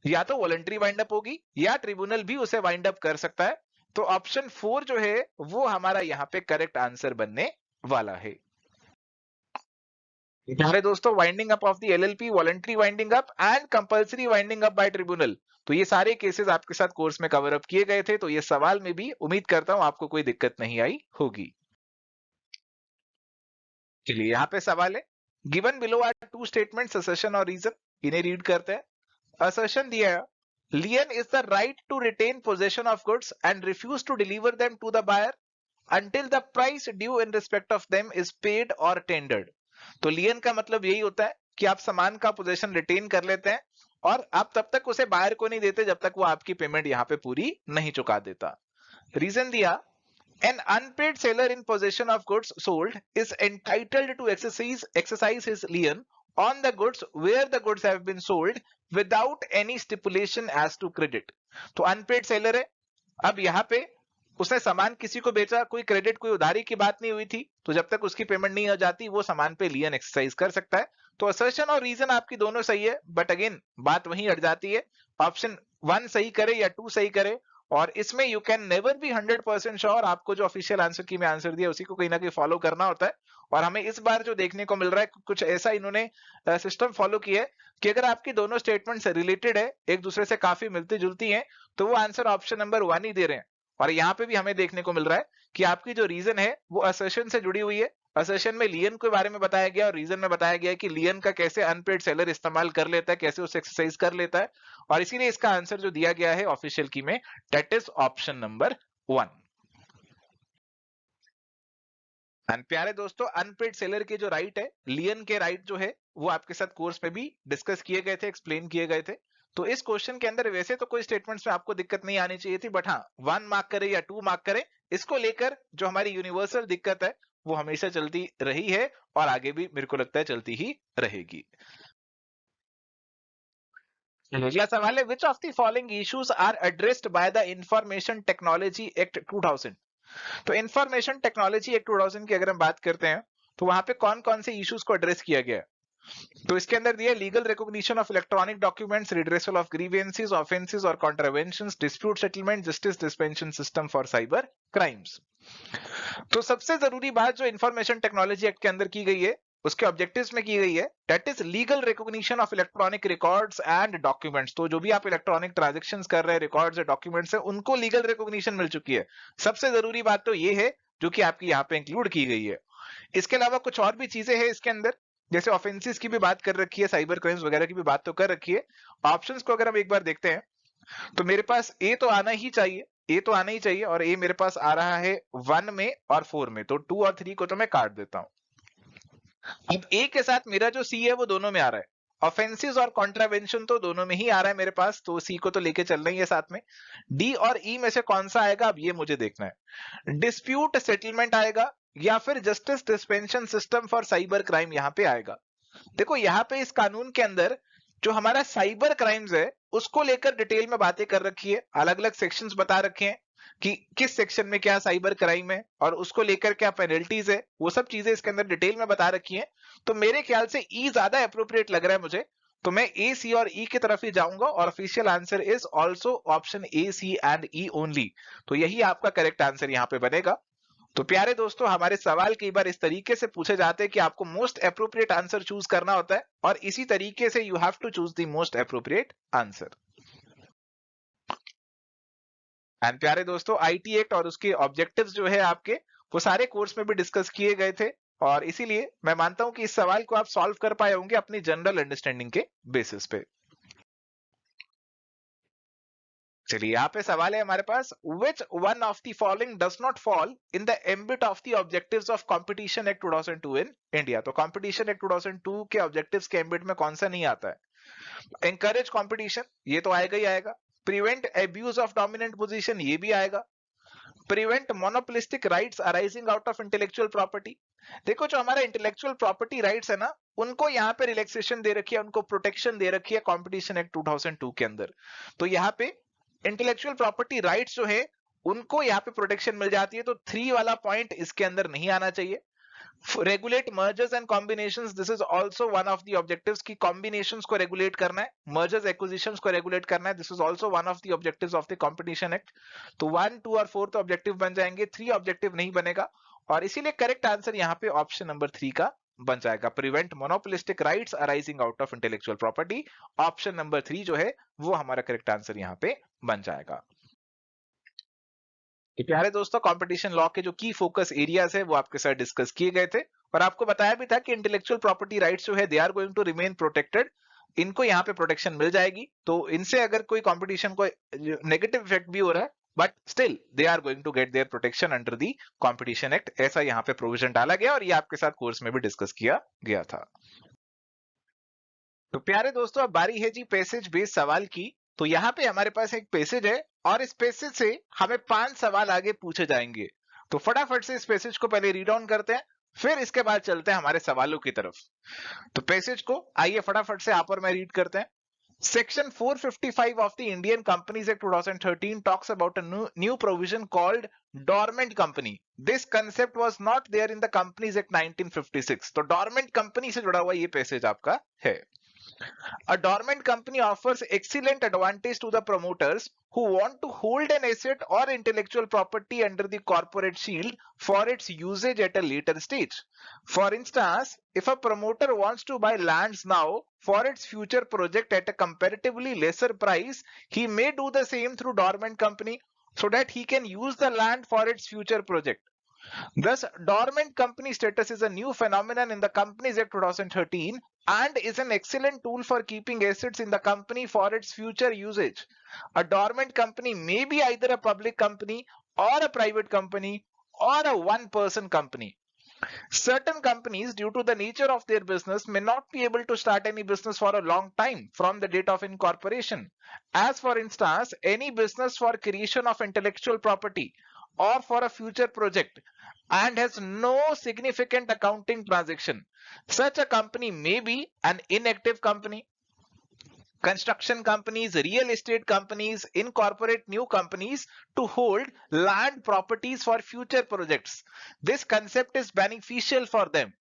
[SPEAKER 1] या तो वॉलंटरी वाइंड अप होगी या ट्रिब्यूनल भी उसे वाइंड अप कर सकता है। तो ऑप्शन 4 जो है वो हमारा यहाँ पे करेक्ट आंसर बनने वाला है। प्यारे दोस्तों, winding up of the LLP, voluntary winding up and compulsory winding up bye tribunal, तो ये सारे केसेस आपके साथ कोर्स में कवर अप किए गए थे। तो ये सवाल में भी उम्मीद करता हूं आपको कोई दिक्कत नहीं आई होगी। चलिए यहाँ पे सवाल है, given below are two statements, assertion और रीजन, इन्हें रीड करते हैं। असर्शन दिया है, lien is the right to retain possession of goods and refuse to deliver them to the buyer until the price due in respect of them is paid or tendered। तो lien का मतलब यही होता है कि आप सामान का पोजेशन रिटेन कर लेते हैं और आप तब तक उसे बायर को नहीं देते जब तक वो आपकी पेमेंट यहाँ पे पूरी नहीं चुका देता। रीजन दिया, an unpaid seller in possession of goods sold is entitled to exercise his lien on the goods where the goods have been sold without any stipulation as to credit। तो unpaid seller है, अब यहाँ पे उसने सामान किसी को बेचा, कोई क्रेडिट कोई उधारी की बात नहीं हुई थी, तो जब तक उसकी पेमेंट नहीं हो जाती वो सामान पे लियन एक्सरसाइज कर सकता है। तो असर्शन और रीजन आपकी दोनों सही है, बट अगेन बात वहीं अट जाती है, ऑप्शन 1 सही करे या 2 सही करे, और इसमें you can never be 100% sure. आपको जो ऑफिशियल आंसर की मैं आंसर दिया उसी को कहीं ना कहीं फॉलो करना होता है। और हमें इस बार जो देखने को मिल रहा है कुछ ऐसा इन्होंने सिस्टम फॉलो किया है कि अगर आपकी दोनों स्टेटमेंट्स रिलेटेड है, एक दूसरे से काफी मिलती जुलती हैं, तो वो आंसर ऑप्शन नंबर 1 ही दे रहे हैं। और यहाँ पे भी हमें देखने को मिल रहा है कि आपकी जो रीजन है वो असर्शन से जुड़ी हुई है। असर्शन में लियन के बारे में बताया गया और रीजन में बताया गया कि लियन का कैसे अनपेड सेलर इस्तेमाल कर लेता है, कैसे उसे एक्सरसाइज कर लेता है, और इसीलिए इसका आंसर जो दिया गया है ऑफिशियल की में, दैट इज ऑप्शन नंबर 1। प्यारे दोस्तों, अनपेड सेलर के जो राइट है, लियन के राइट जो है वो आपके साथ कोर्स में भी डिस्कस किए गए थे, एक्सप्लेन किए गए थे। तो इस क्वेश्चन के अंदर वैसे तो कोई स्टेटमेंट्स में आपको दिक्कत नहीं आनी चाहिए थी, बट हाँ 1 मार्क करे या 2 मार्क करे, इसको लेकर जो हमारी यूनिवर्सल दिक्कत है वो हमेशा चलती रही है और आगे भी मेरे को लगता है चलती ही रहेगी। अगला सवाल है, which of the following issues are addressed by the information technology act 2000? तो इंफॉर्मेशन टेक्नोलॉजी एक्ट 2000 की अगर हम बात करते हैं तो वहां पे कौन कौन से इश्यूज को एड्रेस किया गया है? तो इसके अंदर दिया, legal recognition of electronic documents, redressal of grievances, offences और contraventions, dispute settlement, justice dispensation system for cyber crimes. तो सबसे जरूरी बात जो इंफॉर्मेशन टेक्नोलॉजी एक्ट के अंदर की गई है, उसके ऑब्जेक्टिव्स में की गई है, that is legal recognition of electronic records and documents. तो जो भी आप इलेक्ट्रॉनिक ट्रांजैक्शंस कर रहे हैं, रिकॉर्ड्स या डॉक्यूमेंट्स है, उनको लीगल रिकॉग्निशन मिल चुकी है। सबसे जरूरी बात तो ये है जो कि आपकी यहाँ पे इंक्लूड की गई है। इसके अलावा कुछ और भी चीजें हैं इसके अंदर, जैसे ऑफेंसेस की भी बात कर रखी है, साइबर क्राइम्स वगैरह की भी बात तो कर रखी है। ऑप्शंस को अगर हम एक बार देखते हैं तो मेरे पास ए तो आना ही चाहिए, ए तो आना ही चाहिए, और ए मेरे पास आ रहा है 1 में और 4 में, तो 2 और 3 को तो मैं काट देता हूं। अब ए के साथ मेरा जो सी है वो दोनों में आ रहा है, ऑफेंसेस और कॉन्ट्रावेंशन तो दोनों में ही आ रहा है मेरे पास, तो सी को तो लेके चलना ही है साथ में। डी और ई में से कौन सा आएगा अब ये मुझे देखना है। डिस्प्यूट सेटलमेंट आएगा या फिर justice dispensation system for cyber crime यहाँ पे आएगा। देखो यहाँ पे इस कानून के अंदर जो हमारा साइबर क्राइम्स है उसको लेकर डिटेल में बातें कर रखी है, अलग अलग सेक्शंस बता रखे हैं कि किस सेक्शन में क्या साइबर क्राइम है और उसको लेकर क्या पेनल्टीज है, वो सब चीजें इसके अंदर डिटेल में बता रखी हैं। तो मेरे ख्याल से ई ज्यादा अप्रोप्रिएट लग रहा है मुझे, तो मैं ए, सी और ई की तरफ ही जाऊंगा और official answer is also option A, C and E only. तो यही आपका करेक्ट आंसर यहाँ पे बनेगा। तो प्यारे दोस्तों, हमारे सवाल कई बार इस तरीके से पूछे जाते हैं कि आपको मोस्ट अप्रोप्रिएट आंसर चूज करना होता है और इसी तरीके से you have to choose the most appropriate answer. And प्यारे दोस्तों, आईटी एक्ट और उसके ऑब्जेक्टिव्स जो है आपके, वो सारे कोर्स में भी डिस्कस किए गए थे, और इसीलिए मैं मानता हूं कि इस सवाल को आप सॉल्व कर पाए होंगे अपनी जनरल अंडरस्टैंडिंग के बेसिस पे। चलिए यहाँ पे सवाल है हमारे पास, which one of the following does not fall in the ambit of the objectives of competition act 2002 in India. तो कंपटीशन एक्ट 2002 के ऑब्जेक्टिव्स के एम्बिट में कौन सा नहीं आता है? एनकरेज कंपटीशन, ये तो आएगा ही आएगा। Prevent abuse of dominant position, ये भी आएगा। Prevent monopolistic rights arising out of intellectual property. देखो जो हमारा इंटेलेक्चुअल प्रॉपर्टी राइट्स है ना, उनको यहाँ पे रिलैक्सेशन दे रखी है, उनको प्रोटेक्शन दे रखी है कंपटीशन एक्ट 2002 के अंदर। तो यहाँ पे इंटेलेक्चुअल प्रॉपर्टी राइट्स जो है उनको यहाँ पे प्रोटेक्शन मिल जाती है, तो 3 वाला पॉइंट इसके अंदर नहीं आना चाहिए। Regulate mergers and combinations, this is also one of the objectives की कॉम्बिनेशंस को रेगुलेट करना है, मर्जर्स एक्विजिशंस को रेगुलेट करना है, this is also one of the objectives of the competition act. तो 1, 2 और 4 तो ऑब्जेक्टिव बन जाएंगे, 3 ऑब्जेक्टिव नहीं बनेगा, और इसीलिए करेक्ट आंसर यहाँ पे ऑप्शन नंबर 3 का बन जाएगा, prevent monopolistic rights arising out of intellectual property. Option number 3 जो है वो हमारा करेक्ट आंसर यहाँ पे बन जाएगा। तो प्यारे दोस्तों, कंपटीशन लॉ के जो की फोकस एरियाज है वो आपके साथ डिस्कस किए गए थे, और आपको बताया भी था कि इंटेलेक्चुअल प्रॉपर्टी राइट्स जो है they are going to remain protected, इनको यहाँ पे प्रोटेक्शन मिल जाएगी। तो इनसे अगर कोई कंपटीशन को नेगेटिव इफेक्ट भी हो रहा है, but still they are going to get their protection under the competition act, ऐसा यहाँ पे प्रोविजन डाला गया, और ये आपके साथ कोर्स में भी डिस्कस किया गया था। तो प्यारे दोस्तों, अब बारी है जी पैसेज बेस्ड सवाल की। तो यहाँ पे हमारे पास एक पैसेज है, और इस पैसेज से हमें 5 सवाल आगे पूछे जाएंगे। तो फटाफट से इस पैसेज को पहले रीड ऑन करते हैं, फिर इसके बाद चलते हैं हमारे सवालों की तरफ। तो पैसेज को आइए फटाफट से आप और मैं रीड करते हैं। Section 455 of the Indian Companies Act 2013 talks about a new provision called dormant company. This concept was not there in the Companies Act 1956. तो dormant company से जुड़ा हुआ ये पैसेज आपका है। A dormant company offers excellent advantage to the promoters who want to hold an asset or intellectual property under the corporate shield for its usage at a later stage. For instance, if a promoter wants to buy lands now for its future project at a comparatively lesser price, he may do the same through dormant company so that he can use the land for its future project. Thus, dormant company status is a new phenomenon in the Companies Act 2013 and is an excellent tool for keeping assets in the company for its future usage. A dormant company may be either a public company or a private company or a one-person company. Certain companies, due to the nature of their business, may not be able to start any business for a long time from the date of incorporation. As for instance, any business for creation of intellectual property or for a future project and has no significant accounting transaction. Such a company may be an inactive company. Construction companies, real estate companies incorporate new companies to hold land properties for future projects. This concept is beneficial for them.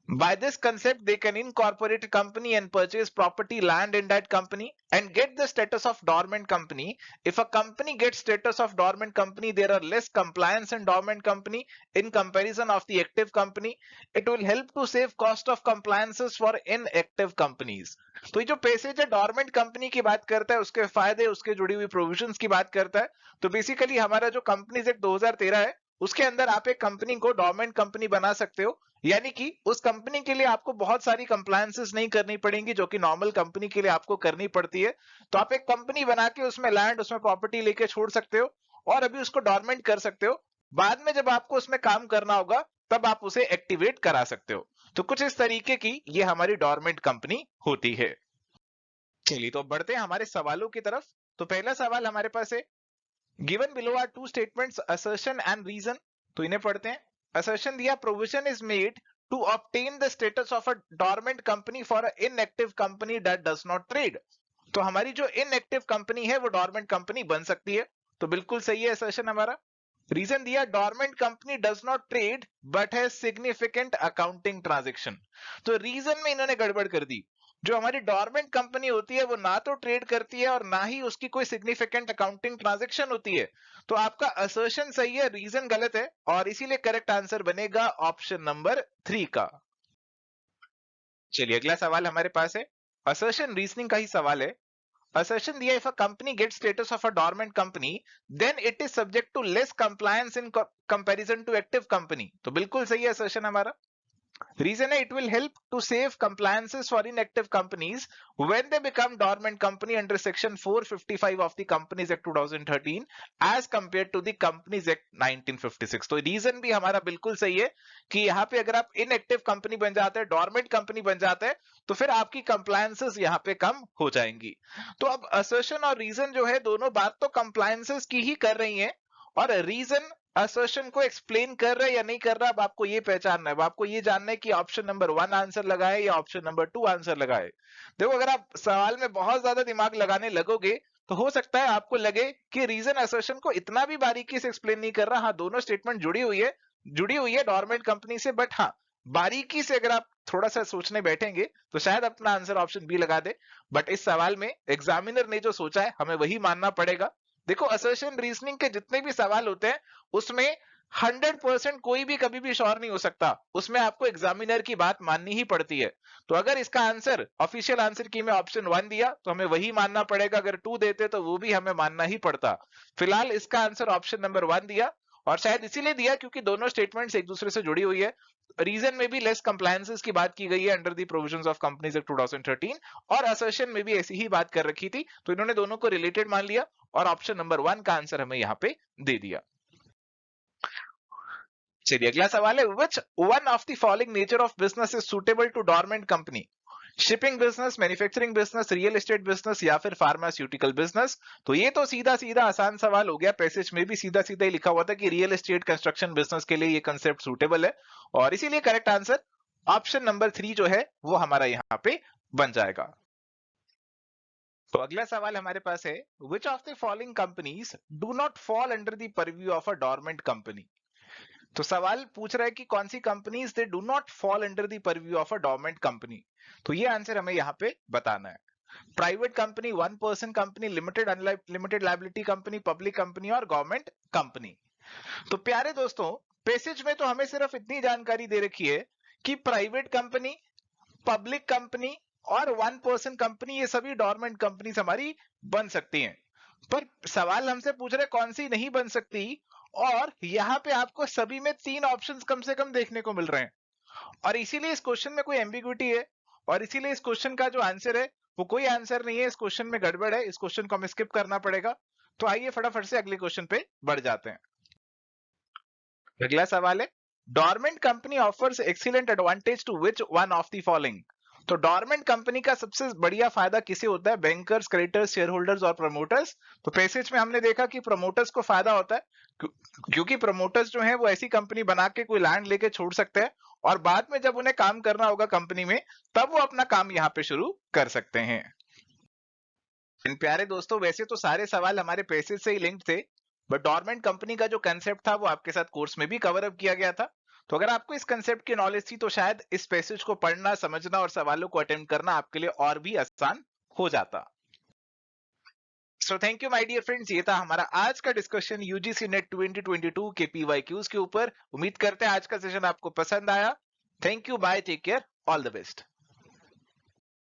[SPEAKER 1] By this concept, they can incorporate a company and purchase property land in that company and get the status of dormant company. If a company gets status of dormant company, there are less compliance in dormant company in comparison of the active company. It will help to save cost of compliances for inactive companies. तो ये जो passage है dormant company की बात करता है, उसके फायदे, उसके जुड़ी हुई प्रोविजंस की बात करता है। तो बेसिकली हमारा जो कंपनीज एक्ट 2013 है उसके अंदर आप एक कंपनी को डॉर्मेंट कंपनी बना सकते हो, यानी कि उस कंपनी के लिए आपको बहुत सारी कंप्लायंसेस नहीं करनी पड़ेंगी जो कि नॉर्मल कंपनी के लिए आपको करनी पड़ती है। तो आप एक कंपनी बना के उसमें लैंड, उसमें प्रॉपर्टी लेके छोड़ सकते हो और अभी उसको डॉर्मेंट कर सकते हो। बाद में जब आपको उसमें काम करना होगा तब आप उसे एक्टिवेट करा सकते हो। तो कुछ इस तरीके की ये हमारी डॉर्मेंट कंपनी होती है। चलिए तो बढ़ते हैं हमारे सवालों की तरफ। तो पहला सवाल हमारे पास है, given below are 2 statements assertion and reason. तो इन्हें पढ़ते हैं। असर्शन दिया, provision is made to obtain the status of a dormant company for an inactive company that does not trade. तो हमारी जो inactive कंपनी है वो dormant कंपनी बन सकती है। तो बिल्कुल सही है assertion हमारा। रीजन दिया, dormant company does not trade but has significant accounting transaction. तो रीजन में इन्होंने गड़बड़ कर दी। जो हमारी डॉर्मेंट कंपनी होती है वो ना तो ट्रेड करती है और ना ही उसकी कोई सिग्निफिकेंट अकाउंटिंग ट्रांजैक्शन होती है। तो आपका असर्शन सही है, रीजन गलत है, और इसीलिए करेक्ट आंसर बनेगा ऑप्शन नंबर 3 का। चलिए अगला सवाल हमारे पास है, असर्शन रीजनिंग का ही सवाल है। assertion दिया if a company gets status of a dormant company then it is subject to less compliance in comparison to active company. तो बिल्कुल सही है assertion हमारा. Reason है it will help to save compliances for inactive companies when they become dormant company under section 455 of the Companies Act 2013 as compared to the Companies Act 1956. तो reason भी हमारा बिल्कुल सही है कि यहाँ पे अगर आप इनएक्टिव कंपनी बन जाते हैं, डॉर्मेंट कंपनी बन जाते हैं, तो फिर आपकी कंप्लायंसेस यहाँ पे कम हो जाएंगी. तो अब असर्शन और रीजन जो है दोनों बात तो कंप्लायंसेस की ही कर रही है, और रीजन असर्शन को एक्सप्लेन कर रहा है या नहीं कर रहा, अब आपको ये पहचानना है. अब आपको ये जानना है कि ऑप्शन नंबर 1 आंसर लगाए या ऑप्शन नंबर 2 आंसर लगाए. देखो, अगर आप सवाल में बहुत ज्यादा दिमाग लगाने लगोगे तो हो सकता है आपको लगे कि रीजन असर्शन को इतना भी बारीकी से एक्सप्लेन नहीं कर रहा. हाँ, दोनों स्टेटमेंट जुड़ी हुई है डॉर्मेंट कंपनी से, बट हाँ, बारीकी से अगर आप थोड़ा सा सोचने बैठेंगे तो शायद अपना आंसर ऑप्शन बी लगा दे. बट इस सवाल में एग्जामिनर ने जो सोचा है हमें वही मानना पड़ेगा. देखो, असर्शन रीजनिंग के जितने भी सवाल होते हैं उसमें 100% कोई भी कभी भी श्योर नहीं हो सकता, उसमें आपको एग्जामिनर की बात माननी ही पड़ती है. तो अगर इसका आंसर ऑफिशियल आंसर की में ऑप्शन 1 दिया तो हमें वही मानना पड़ेगा, अगर 2 देते तो वो भी हमें मानना ही पड़ता. फिलहाल इसका आंसर ऑप्शन नंबर 1 दिया, और शायद इसीलिए दिया क्योंकि दोनों स्टेटमेंट्स एक दूसरे से जुड़ी हुई है. रीजन में भी लेस कंप्लायंसेस की बात की गई है under the provisions of companies act 2013, और असर्शन में भी ऐसी ही बात कर रखी थी, तो इन्होंने दोनों को रिलेटेड मान लिया और ऑप्शन नंबर 1 का आंसर हमें यहाँ पे दे दिया. चलिए अगला सवाल है, which one of the following nature of business is suitable to dormant company? Shipping business, manufacturing business, real estate business या फिर फार्मास्यूटिकल बिजनेस. तो ये तो सीधा सीधा आसान सवाल हो गया. पैसेज में भी सीधा सीधा ही लिखा हुआ था कि रियल एस्टेट कंस्ट्रक्शन बिजनेस के लिए ये कंसेप्ट सूटेबल है, और इसीलिए करेक्ट आंसर ऑप्शन नंबर 3 जो है वो हमारा यहाँ पे बन जाएगा. तो अगला सवाल हमारे पास है, which of the following companies do not fall under the purview of a dormant company? तो सवाल पूछ रहा है कि कौन सी companies they do not fall under the purview of a dormant company. तो ये आंसर हमें यहाँ पे बताना है. Private company, one person company, limited unlimited liability company, public company और गवर्नमेंट कंपनी. तो प्यारे दोस्तों, पैसेज में तो हमें सिर्फ इतनी जानकारी दे रखी है कि प्राइवेट कंपनी, पब्लिक कंपनी और वन पर्सन कंपनी ये सभी डोरमेंट कंपनीज हमारी बन सकती हैं. पर सवाल हमसे पूछ रहे कौन सी नहीं बन सकती, और यहाँ पे आपको सभी में 3 ऑप्शंस कम से कम देखने को मिल रहे हैं. और इसीलिए इस क्वेश्चन में कोई एम्बिग्विटी है, और इसीलिए इस क्वेश्चन का जो आंसर है वो कोई आंसर नहीं है. इस क्वेश्चन में गड़बड़ है, इस क्वेश्चन को हमें स्किप करना पड़ेगा. तो आइए फटाफट से अगले क्वेश्चन पे बढ़ जाते हैं. अगला सवाल है, dormant company offers excellent advantage to which one of the following? तो डोरमेंट कंपनी का सबसे बढ़िया फायदा किसे होता है? बैंकर्स, क्रेडिटर्स, शेयर होल्डर्स और प्रमोटर्स. तो पैसेज में हमने देखा कि प्रमोटर्स को फायदा होता है, क्योंकि प्रमोटर्स जो है वो ऐसी कंपनी बना के कोई लैंड लेके छोड़ सकते हैं, और बाद में जब उन्हें काम करना होगा कंपनी में तब वो अपना काम यहाँ पे शुरू कर सकते हैं. इन प्यारे दोस्तों, वैसे तो सारे सवाल हमारे पैसेज से ही लिंक्ड थे, बट डोरमेंट कंपनी का जो कंसेप्ट था वो आपके साथ कोर्स में भी कवर अप किया गया था. तो अगर आपको इस कंसेप्ट की नॉलेज थी तो शायद इस पैसेज को पढ़ना, समझना और सवालों को अटेम्प्ट करना आपके लिए और भी आसान हो जाता. So thank you my dear friends, ये था हमारा आज का डिस्कशन यूजीसी नेट 2022 के पीवाईक्यूज के ऊपर. उम्मीद करते हैं आज का सेशन आपको पसंद आया. Thank you, bye, take care, all the best.